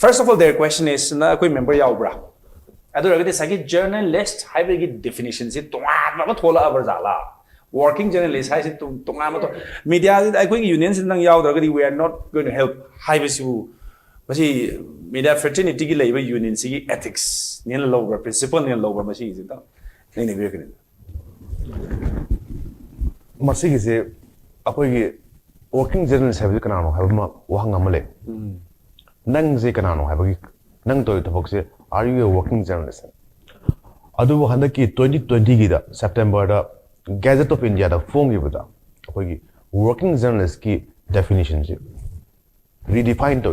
first of all their question is na koi member yaubra aduragadi sagi journalist haibagi definition si tonga ma thola abarjala working journalist hai si tonga ma to media ai union sin nang yaudagadi we are not going to help haibasu masi media fraternity gi leiba union si ethics nin lower principle nin lower masi si ta nei nei bekene masi gi se akoi gi working journalist habi kanano habma wahang amale nang je kanano habagi nang to thobok se are you a working journalist adu handaki 2020 gi da September da Gazette of India da phone gi bada akoi gi working journalist ki definition ji redefine to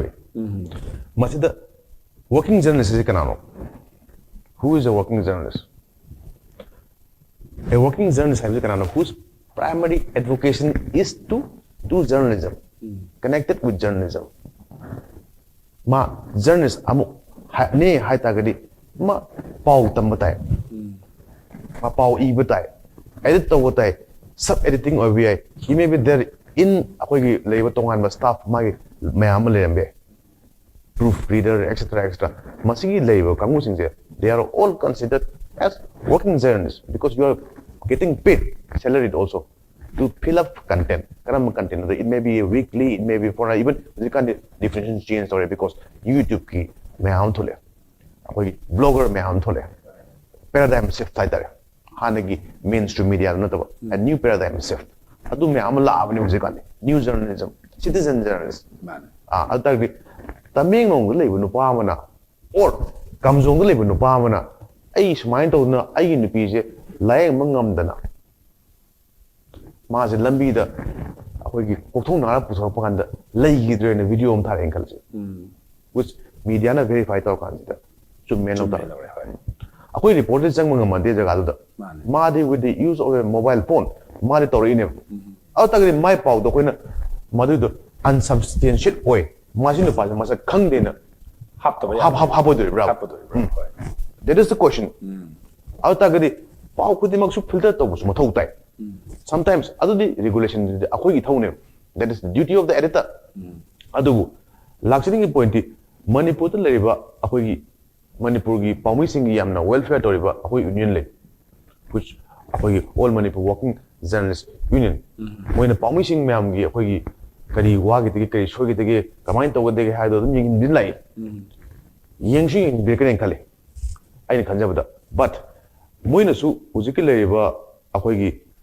masida working journalist is kanano who is a working journalist? A working journalist whose primary advocation is to do journalism, connected with journalism. Ma journalist amu ne hai tagadi ma pau tambatai, ma pau ibatai, edit tawatai, sub editing or VI. He may be there in akogi labor tongan staff magi mayam lembe, proofreader, etc. Masigi labor kamu singse. They are all considered as working journalists because you are getting paid, salaried also, to fill up content. Content. It may be weekly, it may be for even you can't differentiate change story because YouTube ki may am thole, blogger may am thole, paradigm shift thaitare. Hanagi mainstream media not a new paradigm shift. Adu may am lab new journalism, citizen journalism. Altagri taming nong live no pamana or comes on the live no pamana. I mind to know I in the PJ lying among them. Mas Lambi the Potona Pusapanda lay during a video on Thai culture, which Mediana verified our consider. So men of that. I reported someone on Mandeza Madi with the use of a mobile phone, Madi in out of my power, the winner Madu unsubstantiated way. Machine Paz must have come dinner. That is the question. Out of the power could the filter to sometimes other regulation that is the duty of the editor. Adu luxury point Manipur labor Manipurgi promising yamna welfare to river union which all Manipur working journalist union. When a promising mamgi Kari wagi kari shogi the command over the head of the delay. Yangshi in Baker Kali. I can but Moinasu, Uziki labor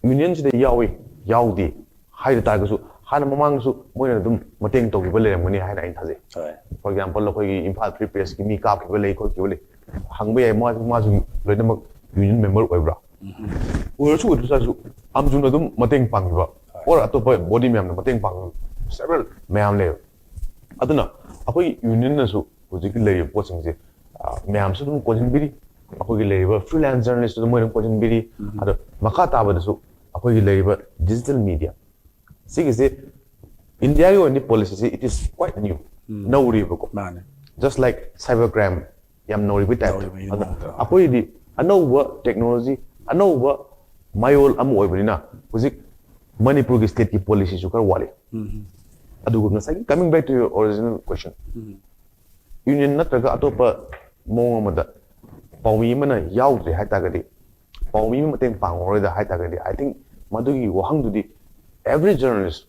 unions the Yaudi, high Tagasu, Hanamangsu, Moinadum, Mating to Villay, Muni Hana Tazi. For example, Impal prepares Kimi Kap, Villay, Kokuli, Hangway, Mazum, Redem Union member Webra. We also would Amzunadum, Mating Pangva, or at the body mam, Mating Pang, several Mam Lev. Aduna, Apo Union Nasu, Uziki lay watching the Mam Sudum Kojin Bidi. Labor freelance journalist to the Moran Kojin Bidi, other Makata Badasu, labor digital media. See, is it India and the policy, it is quite new. No revoke. Just like cybercrime, Yam no repeat that. Apoidi, I know what technology, I know what my old Amoibrina, was it Manipur state policy, Sugar Wally. Coming back to your original question. Union Nataga Atopa Momada. Pawimana Yao the Hatagadi, Pawim Pang or the Hatagadi. I think Madugi Wahang to the every journalist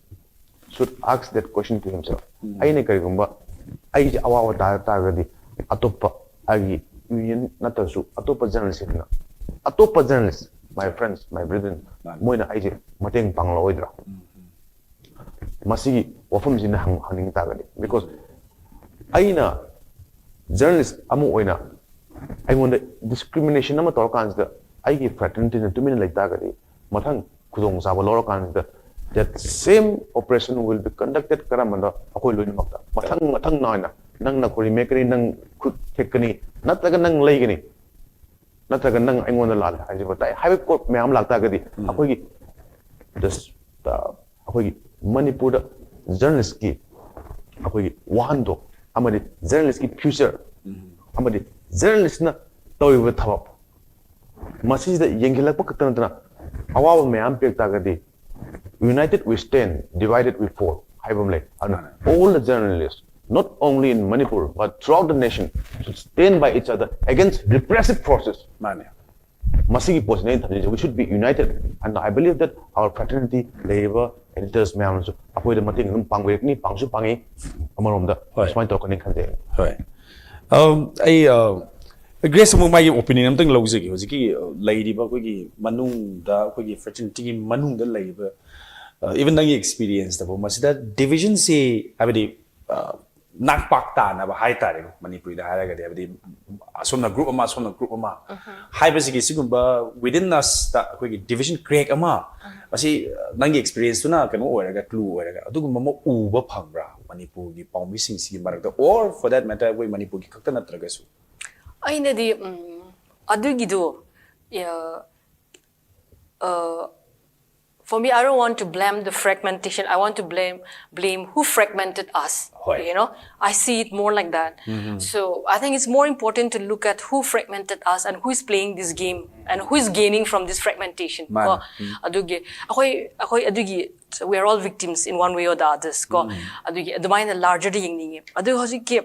should ask that question to himself. I make a remember I our Tagadi, Atopa Agi, Union Natasu, Atopa journalist, Atopa journalist, my friends, my brethren, Moina Aji, Mating Pang Loidra. Masigi, Wafums in Hanging Tagadi, because Aina journalist Amuoina. I want the discrimination number to the I give fraternity and 2 minutes like Tagadi, Matang Kudong Sabalora that same operation will be conducted Karamanda, Akoilun Mata, Matang Nana, Nang Nakuri Makeri, Nang Kut Tekani, not like a Nang Lagani, not like a Nang I want a lot. I have a court Mam Latagadi, Akogi, this Akogi, Manipur journalist key, Akogi, Wando, Amadi, journalist key future, Amadi. Journalist na toy with top. Masis the Yankila Pakatana. Our Mayam Pekagadi. United we stand, divided we fall. All the journalists, not only in Manipur, but throughout the nation, should stand by each other against repressive forces. Masigi Posnate, we should be united. And I believe that our fraternity, labor, editors, Mayam, avoid the Mating Pangwekni, Pangsu Pangi, among the point of connecting. I Grace among my opinion, I'm thinking Loziki, lady, but we Manung, the fraternity, Manung, the labor, even the experience, the Masida division say, I believe, not Paktan, a high tariff, Manipur, the Haragadi, some group of mass, some group of ma. High basic Sigumba within us, that division create a ma. I see, Nangi experience to not can over a clue or a Dugumamo Uber Pangra, Manipur, the Palm missing sea, or for that matter, we Manipur Kakana Tragasu. I know the adugido, yeah, for me, I don't want to blame the fragmentation. I want to blame who fragmented us. Right. You know, I see it more like that. So I think it's more important to look at who fragmented us and who is playing this game and who is gaining from this fragmentation. Man. Adugi, adugi, we are all victims in one way or the others. Adugi, the larger the ying adu hosi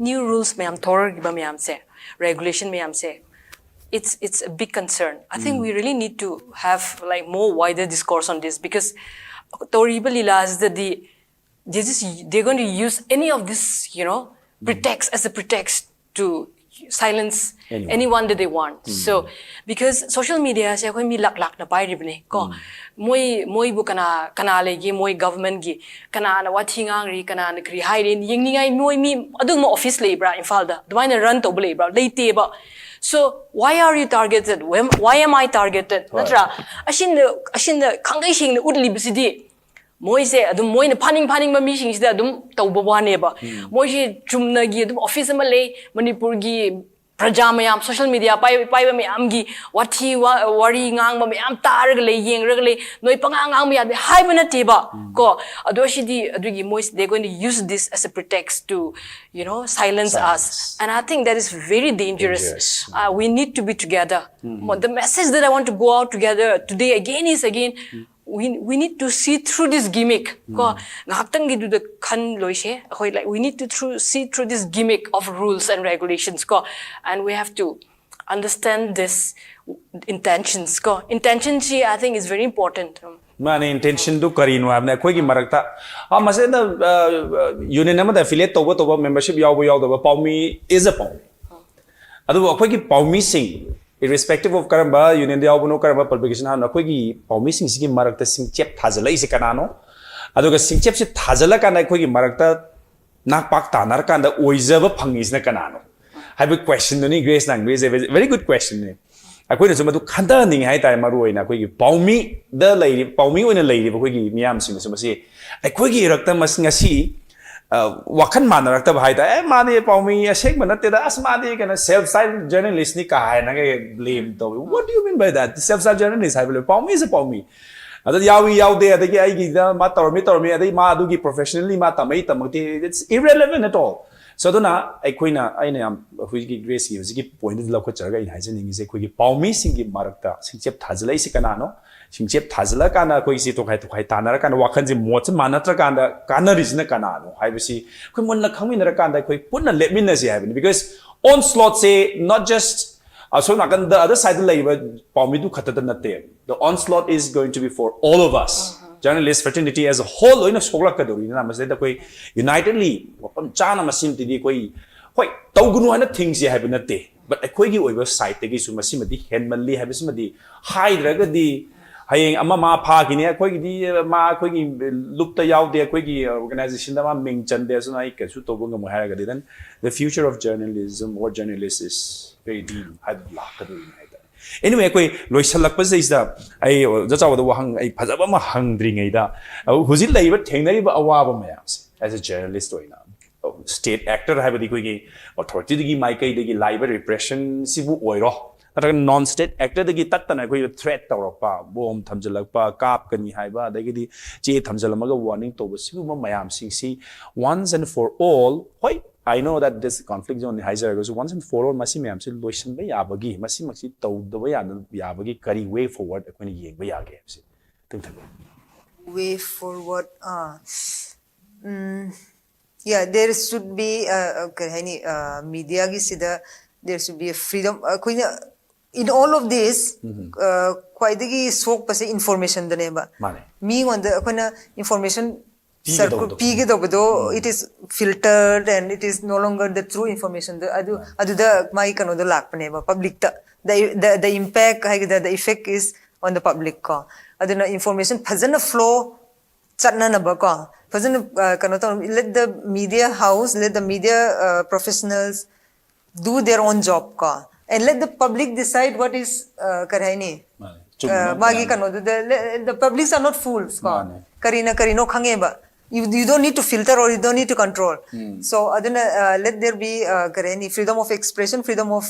new rules mayam thor giba mayam se regulation mayam se. It's a big concern. I think we really need to have like more wider discourse on this because Toriba Lila is that they're going to use any of this, you know, pretext as a pretext to silence anyone that they want. So because social media say koi mi lak na pai ribne ko moi bu kana legi moi government gi kana na wathingang ri kana na kri hai rin ying ningai moi mi adung mo office lebra infal da dwaina run to lebra leite ba. So why are you targeted? Why am I targeted? Natra ashin the kangai sing the udli bisidi. Moi se adum moi na paning ma mi sing sida adum tawba wane ba. Moi si chumna gi adum office ma le Manipur gi praja mayam social media pai ba mayam gi wathi wari ngang ba mayam tar ga le yeng ra le noi pangang ngang ya hai ba na te ba ko adoshi di adugi moi they're going to use this as a pretext to, you know, silence us, and I think that is very dangerous. We need to be together. The message that I want to go out together today again is we need to see through this gimmick. We need to see through this gimmick of rules and regulations. And we have to understand this intentions. Intention, I think, is very important. Man, intention to karino abna koi ki marakta. Mase na union nama da affiliate toba membership yaw da paumi is a paumi. Adu koi ki paumi sing. Irrespective of karamba union yaw no karamba publication ha na koi ki paumi sing sigi marakta sing chep thajala ise kanano. Adu ka sing chep se thajala kana koi ki marakta nak pak tanar kanda oizaba phangis na kanano. Have a question ni Grace nang raise a very good question ni. Akoy na sumatu khanda ning hai tai maru oina koi ki paumi the lady paumi oina lady koi ki miyam sing sumasi akoy ki rakta mas ngasi wakhan manarakta bhai ta mane paumi asek manate da asmade kana self styled journalist ni ka hai na ke blame to. What do you mean by that? Self styled journalist hai bole paumi is a paumi. Ada yaw de ada ki ai gi da ma tormi ada ma adu gi professionally ma tamai tamati, it's irrelevant at all. So dona aikoina aina am huigi Grace gi point de lokho charga in haisen ngi se khogi paumi singi marakta singchep thajlai se kanano singchep thajla kana koi si to khai tanar kana wakhan ji moch manatra kana kana rizna kanano haibisi khoi mon la khangmi nara kana khoi punna lepmin si haibini because onslaught say not just so na kan the other side like paumi du khatata natte, the onslaught is going to be for all of us. Journalist fraternity as a whole, you know, sogla kadori na mas da koi unitedly wapam chana masim ti koi hoi tawgunu ana things ye haibna te, but akoi gi oiba side te gi su masim di henmanly habismadi hydra di hayeng ama ma pha gi ne akoi gi ma akoi gi lupta yaw de akoi gi organization da ma ming chan de su na ik su to bunga mo haraga then the future of journalism or journalists is very deep had block kadori. Anyway, koi loisalak pa is da ai jachaw da wahang ai phajaba ma hangdri ngai da huzil laiba thengnari ba awaba mayams as a journalist oina state actor haibadi koi gi authority gi maikai de gi live repression sibu oiro natra non state actor de gi tattana koi threat tawrapa bom thamjalak pa kap kani haiba de gi che thamjalamaga warning to sibu ma mayam sing si once and for all hoi I know that this conflict zone haiser goes once and for all masi mayam se loisan ba yabagi masi maksi tawda ba yabagi kari way forward akoni yeng ba yage se Way forward yeah, there should be media gi sida there should be a freedom in all of this kwaidagi sok pa se information dane ba mi wanda akona information it is filtered and it is no longer the true information. Adu the mai kano the lakpane ba public the impact the effect is on the public ka. Adu na information phajana flow chatna na ba ka. Phajana kano ta let the media house, let the media professionals do their own job ka, and let the public decide what is karai ni. Magi kano the publics are not fools ka. Karino khange ba. You don't need to filter or you don't need to control. So aduna let there be any freedom of expression, freedom of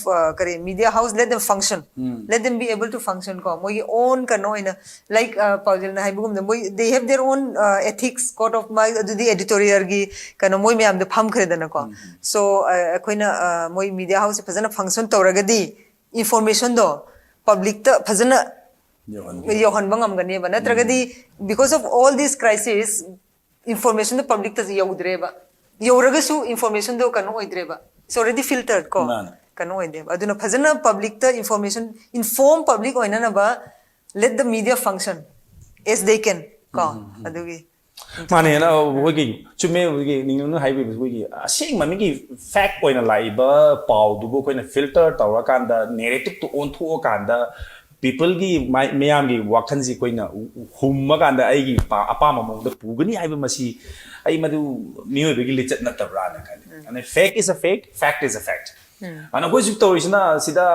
media house, let them function. Let them be able to function ko moi own kano ina like PAOJEL na haibugum moi they have their own ethics code of my the editorial gi kano moi me am the pham khre dana ko. So akoina moi media house fazana function tawragadi information do public ta fazana yohan bangam gani ba natragadi because of all these crises information the public tas yaudreba yauragasu information do kanu oidreba it's already filtered ko kanu oideba aduna phajana public ta information inform public oina na ba let the media function as they can ko adugi mane na hogi chume hogi ningu haibi hogi asing mami gi fact oina laiba pau du ko na filter tawra kanda narrative to on thu kanda people gi mayam gi wakan ji koina humma kanda ai gi apa mamong da pugani ai masi ai madu miyo be gi lichat na tabra na kan and fake is a fake fact is a fact ana ko jip to isna sida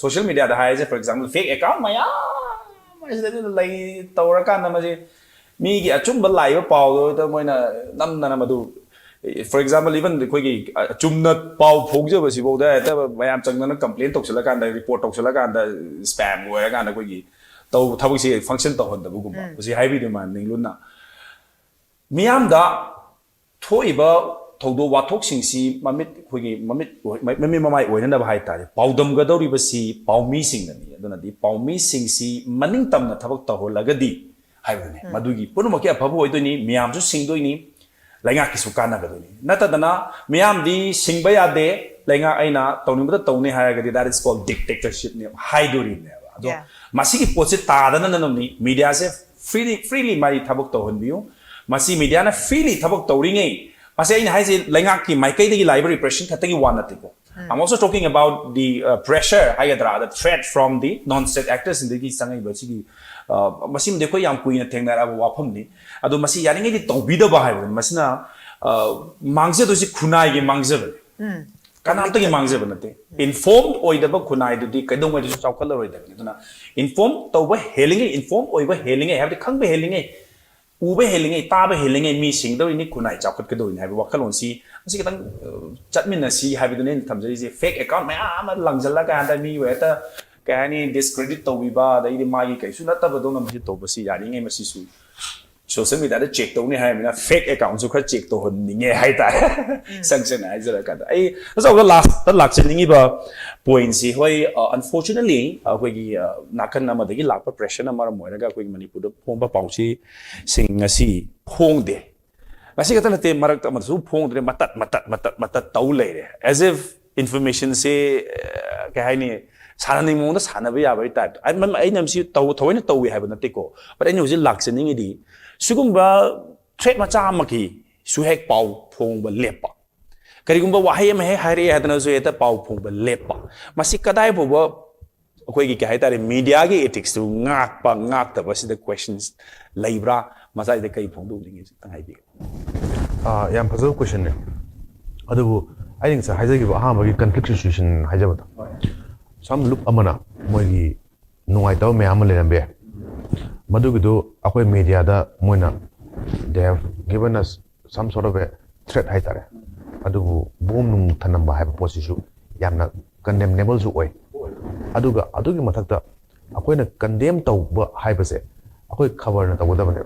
social media da hai for example fake account maya mas da lai tawra kan na maji mi gi achum ba lai ba paw da moina nam na madu for example even koi gi chumna paw phongje ba si bo da ta mayam changna na complaint toksala kan da report toksala kan da spam go kan da koi gi to thabuk si function to hon da bu gum ba si haibi de man ninglun na miyam da thoiba thodo wathok sing si mamit koi gi mamit mamai oina da ba hai ta pawdam ga dori ba si pawmi sing da ni aduna di pawmi sing si maning tam na thabuk to holagadi haibune madugi punu makia phabu oi do ni miyam su sing do ni lainga kisu kana gaduni natadana miyam di singba yade lainga aina tawni tawni hayagadi that is called dictatorship ne haidori ne ado masi ki poche tadana nanomni media se freely mai thabuk tawhonbiu masi media na freely thabuk tawringe masi aina haise lainga ki maikai degi library repression khatagi wanatiko I'm also talking about the pressure hagadra the threat from the non-state actors in the sangai bachigi masim dekho yam kuina thengnara wafam ni adu masi yaringe di tawbida ba hai masina mangje dosi khunai gi mangje kanam ta gi mangje banate informed oidaba khunai du di kadong mai du chaukal roi da duna informed tawba helinge informed oiba helinge have the khangbe helinge ube helinge taba helinge mi singdo ni khunai chaukat ka do ni hai wakalon si asi kitang chatmin na si hai du ne thamjai je fake account ma ama langjala ka da mi weta kani discredit to biba da idi magi kai su na ta ba do ngam ji to ba si yani ngai ma si su social media da check to ni hai mina fake account su kha check to hon ni nge hai ta sanction ai jara ka ai so the last ni ba point si hoi unfortunately koi gi nakan na ma da gi lak pa pressure na mar moi ga koi manipur da phong ba pau si sing ngasi phong de ngasi ka ta te marak ta ma su phong de matat tau le as if information se ka hai ni 사는 몽도 사나비야 버 type I namsi thoina tawi haiba nate ko but I know ji laksening di sugumba threat ma cha ma ki su hek pau phong ba lepa karigumba wahai ma he hari hadana so eta pau phong ba lepa masi kadai bo akoi gi kai tare media gi ethics tu ngak ta ba si the questions laibra masai de kai phong du ding tang hai bi yam puzzle question ne adu I think sa haija gi ha ma gi conflict situation haija ba some look amana moigi nuai taw me amale lambe madugido akoi media da moina they have given us some sort of a threat hai tare adu boom nung thanamba hai position yamna condemnable su oi adugi mathakta akoi na condemn taw ba hai base akoi cover na taw da bane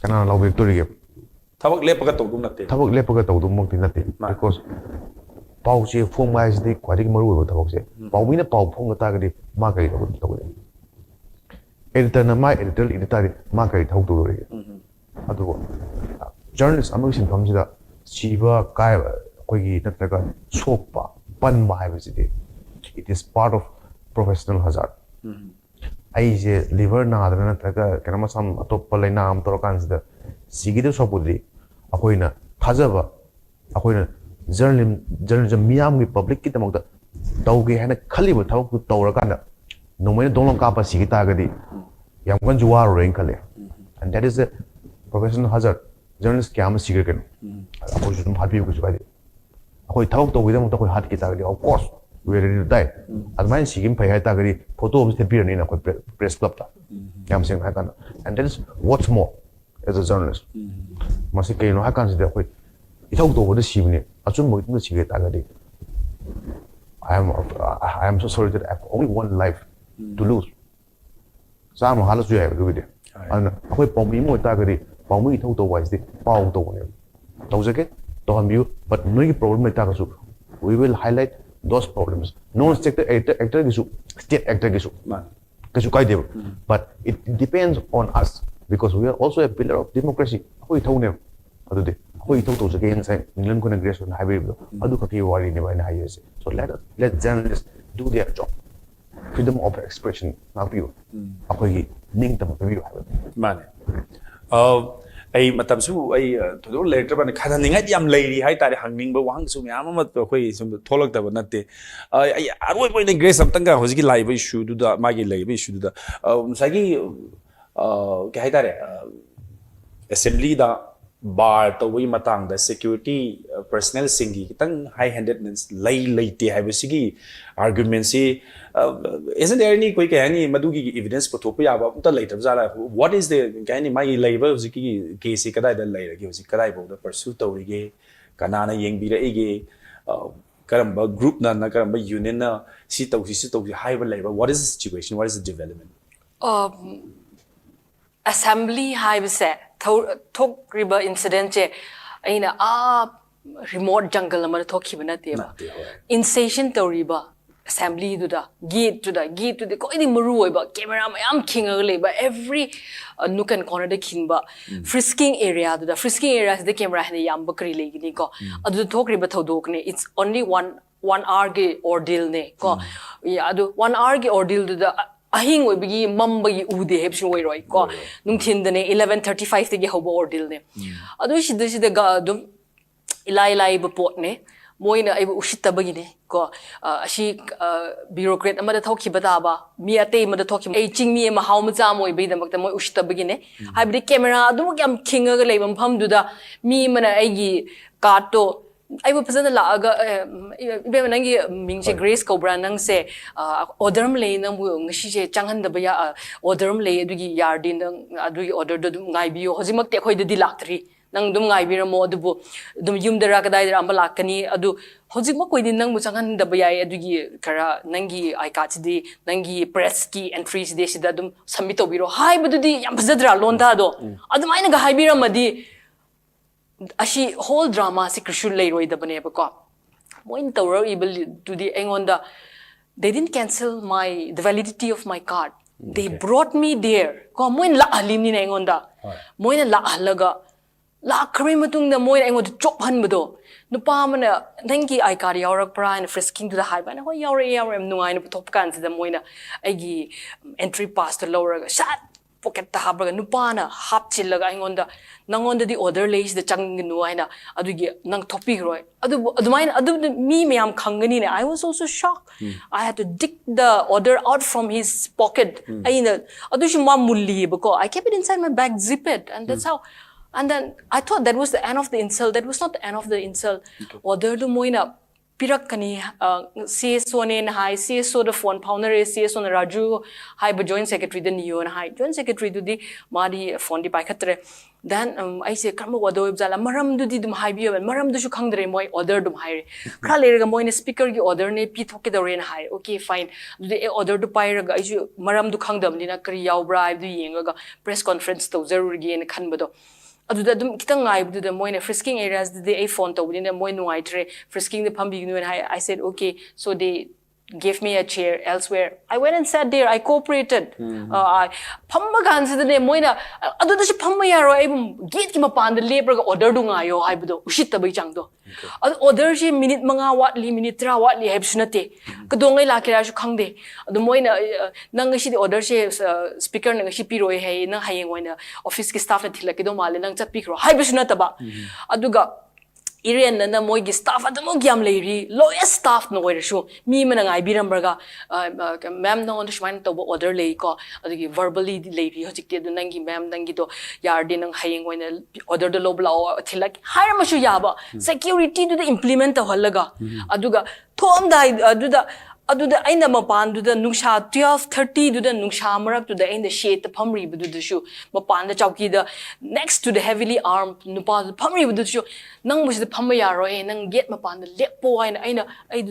kana law victory ge thabak lepaga taw dum mok ti nate because pau che phong mai de kwari maru ba thok che pau mi na pau phong ta ga di ma kai to de editor na mai editor ma kai thok to re adu journalist among sin pham da chiba kai koi gi na ta ga sok pa pan ba hai ba de it is part of professional hazard ai je liver na da na ta ga kana ma sam atop pa laina am to kan da sigi de sopudi akoina thajaba akoina journalism miyam gi public ki tamok da tawge hana khali ba thawk tu tawra kana nomai donglong ka pa sigi ta ga di yam kan juwa ro khale and that is a professional hazard journalist kyam sigi kan akoi jum habi ku su ga di akoi thawk to widam to koi hat ki ta ga di of course we ready to die admai sigim phai hai ta ga di photo of the beer ni na koi press club ta yam sing ha kana and that is what's more as a journalist. Masi kay no hakan sida koi ithau to boda sibni achum mo itna sige tagadi. I am so sorry that I have only one life to lose. Sam hala su ya do de. Ana akoi pawmi mo tagadi pawmi ithau to wise de paw to ne. Tawjake to hambiu but no problem ta kasu. We will highlight those problems. Non-state actor gisu, state actor gisu. Kasu kai dev. But it depends on us because we are also a pillar of democracy. Akoi thau ne. Adu de. Akoi thau to jake inside England ko aggression highway do. Adu ka ki wari ne ba na highway se. So let journalists do their job. Freedom of expression na piu. Akoi ning tam piu ha. Mane. Ai matam su ai thodo lecture ban khana ningai yam leiri hai tare hangning ba wang su myam ma to khoi sum tholak da natte ai aroi point grace am tanga hojiki live issue du da magi live issue du da sagi ke hai tare assembly da bar to wi matang da security personnel singi kitang high handedness lei te hai basigi argument si isn't there any koi any madugi evidence ko thopa yaba ta later jala what is the any my labor hojiki case kadai da lai ragi hojiki kadai bo da pursue tawrige kanana yengbira ege karamba group na karamba union na si tawsi high labor what is the situation what is the development assembly high se thok river incident che aina remote jungle amar thokhi bana te ba insation toriba assembly du da gate to the ko idi maru ba camera mayam king le ba every nook and corner de king ba frisking area du da frisking area de camera ne yam bakri le gi ni ko adu thok ri ba thodok ne it's only one hour ge ordeal ne ko ya adu 1 hour ge ordeal du da ahing oi bigi mambagi ude heb shin oi roi ko nung thin de ne 11:35 te ge hobo ordeal ne adu shi de ga dum ilai ba pot ne moina ai ushita bagi ne ko ashi bureaucrat amada thokhi bata ba mi ate amada thokhi ai chingmi ma haw ma cha moi be damak ta moi ushita bagi ne haibri camera adu yam kinga ga leibam pham du da mi mana ai gi card to ai bu phazana la aga ibe nangi mingche grace cobra nang se order le nang bu ngashi je changhan da ba ya order le adu gi yardin adu gi order do ngai bi hojimak te khoi de di laktri nang dum ngai bi mo adu bu dum yum dara ka dai dara amba lakani adu hojik ma koi din nang bu changhan da ba ya adu gi kara nangi ai ka chi di nangi press ki entries de sida dum submit obiro hai bu di yam phazadra londa do adu mai na ga hai bi ramadi ashi whole drama si krishul lei roi da bane ba ko moin tawra ibel to the engonda they didn't cancel the validity of my card they brought me there ko moin la alim ni na engonda moin la halaga la khri matung da moin engonda chop han bado nupa mana nangi ai card yaurak pra and frisking to the high ban ho yaur am nungai na top kan da moina aigi entry pass to lower shot pocket ta habraga nupana hap chillaga ingonda nangonda di order lays the changnu aina adugi nang topic roi adu me mayam khangani ne I was also shocked I had to dig the order out from his pocket aina adu shi ma mulli bako I kept it inside my bag zip it and that's how and then I thought that was the end of the insult that was not the end of the insult order du moina pirakani CSO ne hai CSO the phone founder CSO na Raju hai ba joint secretary the neo na hai joint secretary du di mari phone di pai khatre then I say karma wado jala maram du di dum hai bi maram du shu khangdre moi order dum hai kha le ga moi ne speaker gi order ne pi thoke da ren hai okay fine du di order du pai ra ga I ju maram du khangdam ni na kri yaw bra du yenga ga press conference to zarur gi ne khan bado aduda dum kitang ngai bu da moine frisking areas de a phone to within the moi nuai tre frisking the pambi nu and I said okay so they gave me a chair elsewhere I went and sat there I cooperated I phamma gan se de moina aduda si phamma yaro ai gate ki mapan de lebra ga order du ngayo ai bu do ushit ta bai chang do order si minute manga watli minute tra watli heb sunate kadongai la kira su khangde adu moina nang si de order si speaker nang si piroi hai nang hayeng oina office ki staff na thilak do male nang cha pikro hai bu sunata ba aduga Irian na moi gi staff adamo gyam leiri lowest staff no wer shu mi mana ngai biram braga ma'am no on shman to order lei ko adigi verbally leiri hojik te nangi ma'am nangi do yardi nang hayeng oina order do lobla thilak hire ma shu yaba security do implement to halaga aduga thom dai aduda aduda aina mapan duda nungsha 12:30 duda nungsha marak duda aina shade the phamri budu shu mapan da chauki da next to the heavily armed nupa phamri budu shu nang musi da phamma yaroi nang get mapan da lepo aina ai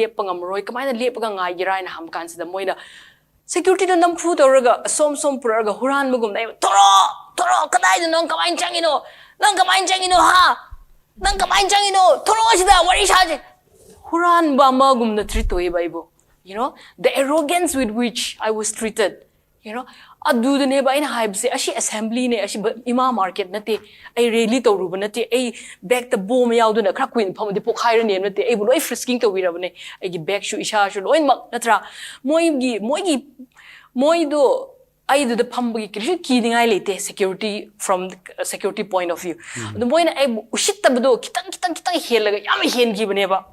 lepa ngamroi kamaina lepa ga ngai gira ina ham kan da moina security da namfu toraga som puraga huran mugum dai toro kadai da nang kamain changino ha nang kamain changino toro sida wari shaje Huran Bama gum na treat to Bible. You know, the arrogance with which I was treated. You know, adu the neba in hype say ashi assembly ne ashi ima market nate I really to ruba nate I back the boom yaw do na krak queen pom de pokhai ne nate I buloi frisking to wira ne I gi back shu isha shu loin mak natra moi do I do the pambugi kishi kidding I late security from the security point of view. The moi na I ushit tabdo kitang helaga yam hen gi baneba.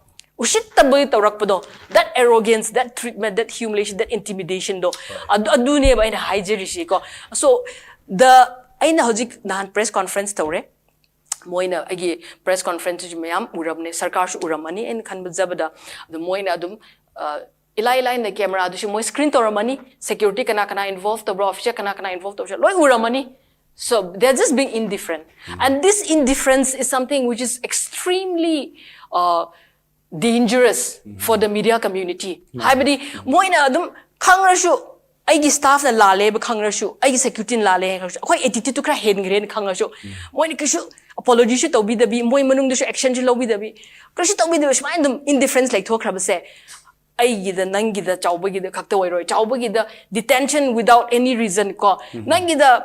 That arrogance, that treatment, that humiliation, that intimidation do adu ne ba ina hijeri shi ko so the aina hojik nan press conference tawre moina agi press conference ji mayam urabne sarkar shu uramani en khan bajabada the moina adum ilai na camera adu shi moi screen tawramani security kana involved to officer kana involved to loi uramani so they're just being indifferent and this indifference is something which is extremely dangerous for the media community. Haibadi moina adum khangrashu aigi staff na lale ba khangrashu aigi security na lale khangrashu akoi attitude to kra hen gren khangrashu moina kishu apology shu tobi dabi moi manung de shu action ju lobi dabi kishu tobi dabi shmai dum indifference like thokra ba se aigi da nangi da chauba gi da khakta oiroi chauba gi da detention without any reason ko nangi da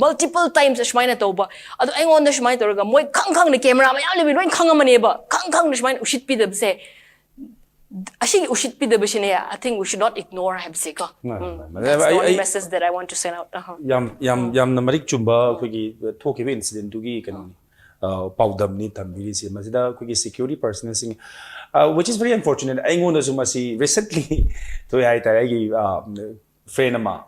multiple times shmaina toba adu aingon da shmai toraga moi khang na camera ma yam lebi loin khangamane ba khang na shmaina ushit pi da se ashi ushit pi da bishine I think we should not ignore have se ko that's the only message that I want to send out yam na marik chumba khogi thoki be incident tu gi kanoni paudam ni tambiri se masida khogi security personnel sing which is very unfortunate aingon da sumasi recently to ai ta ai friend ama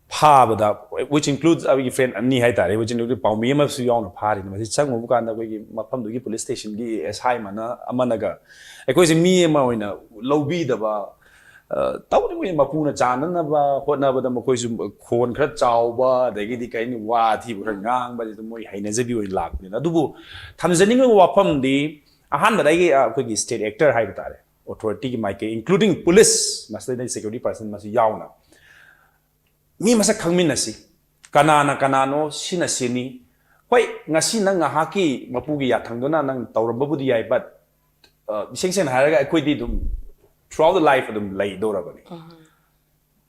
Pabada, which includes our friend Ani Haitari, which includes Paumima Suyon party, Chang Mukanda, Mapamdugi police station, as high mana, Amanaga. A question me in a low beat about Tawin Mapuna Chanaba, what never the Makoisum Corn Krat Chauba, they get the kind of what he would hang, but it's more Hainazabu in Lap. Dubu Tanzania Wapam the a hundred I state actor Haitari, authority Mike, including police, must security person must yauna. Mi masa khangmin nasi kana no sina sini hoi ngasi nang ngahaki mapugi ya thangdona nang tawramba di ai but sengsen haraga akoi di dum throughout the life of them lay dora bani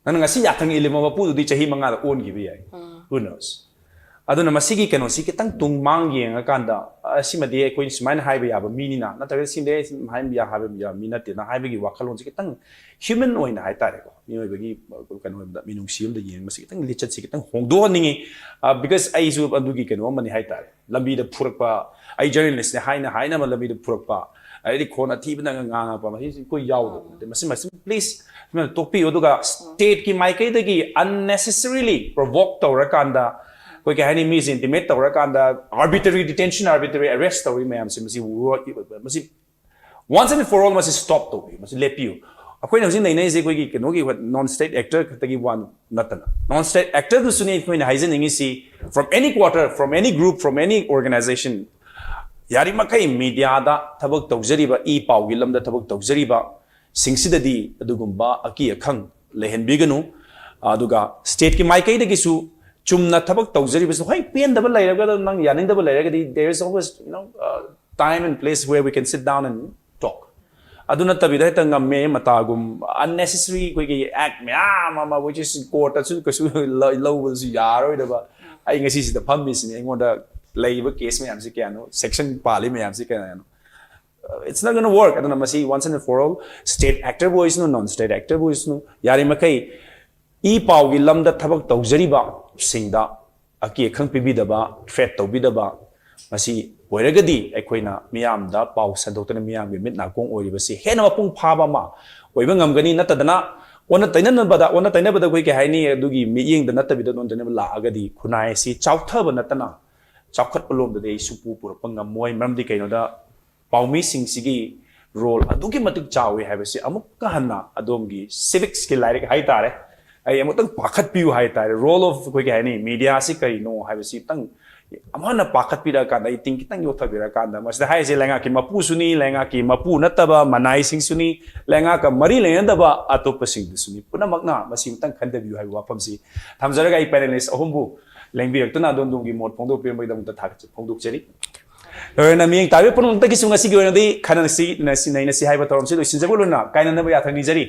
nang ngasi ya thang ilima mapu di chahi manga da on gi bi ai who knows aduna masigi kano si kitang tung mang yeng akanda asimadi akoi smain hai ba ya ba mini na nataga simde hai ya ha ba ya mina te na hai ba gi wakhalon si kitang human oina hai tare ko mi bagi kano da minung siam da yeng masi kitang lichat si kitang hongdo ningi because ai su andugi kano mani hai tare lambi da phurakpa ai journalist ne hai na lambi da phurakpa ai ri khona thi bna nga pa masi ko yaw do masi please topi oduga state ki maikai da gi unnecessarily provoke tawrakanda koi ka hani mi intimate tawrakanda arbitrary detention arbitrary arrest tawi mayam se masi once and for all masi stop to masi lepiu akoi na jin nei se koi ki no gi non state actor tagi one natana non state actor du suni koi na haizen ingi si from any quarter from any group from any organization yari makai media da thabak tawjariba e paw gi lamda thabak tawjariba singsidadi adugumba aki akhang lehen biganu aduga state ki maikai da gi su chumna thabak tawjari bisu hai pen double lairaga nang yaning double lairaga there is always time and place where we can sit down and talk aduna tabida tanga me matagum unnecessary koi gi act me mama which is court asu kasu low will su yaroi da ba ai ngasi si da phammis ni ngonda laiba case me am si kano section pali me am si kano it's not going to work aduna masi once and for all state actor voice no non state actor voice no yari makai e paw gi lamda thabak tawjari ba singda aki khang pibidaba threat tawbidaba masi oiragadi aikoina miyam da paw sadotana miyam gi mitna kong oiribasi hena mapung phaba ma oiba ngamgani natadana ona tainabada koi ke haini adugi miyeng da natabida don tane la agadi khunai si chauthaba natana chawkhat polom da dei supu purapanga moi mamdi kaino da pawmi sing sigi role adugi matik chawi habisi amuk kahanna adomgi civic skill like hai tare ai amutang pakhat piu hai tare role of koi ga ni media si kari no habisi tang amana pakat pira kada I think kitang yotha pira kada mas da hai je lenga ki mapu suni lenga ki mapu nataba manai sing suni lenga ka mari lenga daba atop sing suni puna magna masim tang khanda view hai wapam si thamjara ga I panelist ahumbu lengbi tuna don dong gi mot phongdo pe mai dam ta thak phongduk cheri na mi tabe pun ta ki sunga si gi na di Khanasi Neinasi hai ba torom si lo sin jabuluna kaina na ba ya thang ni jari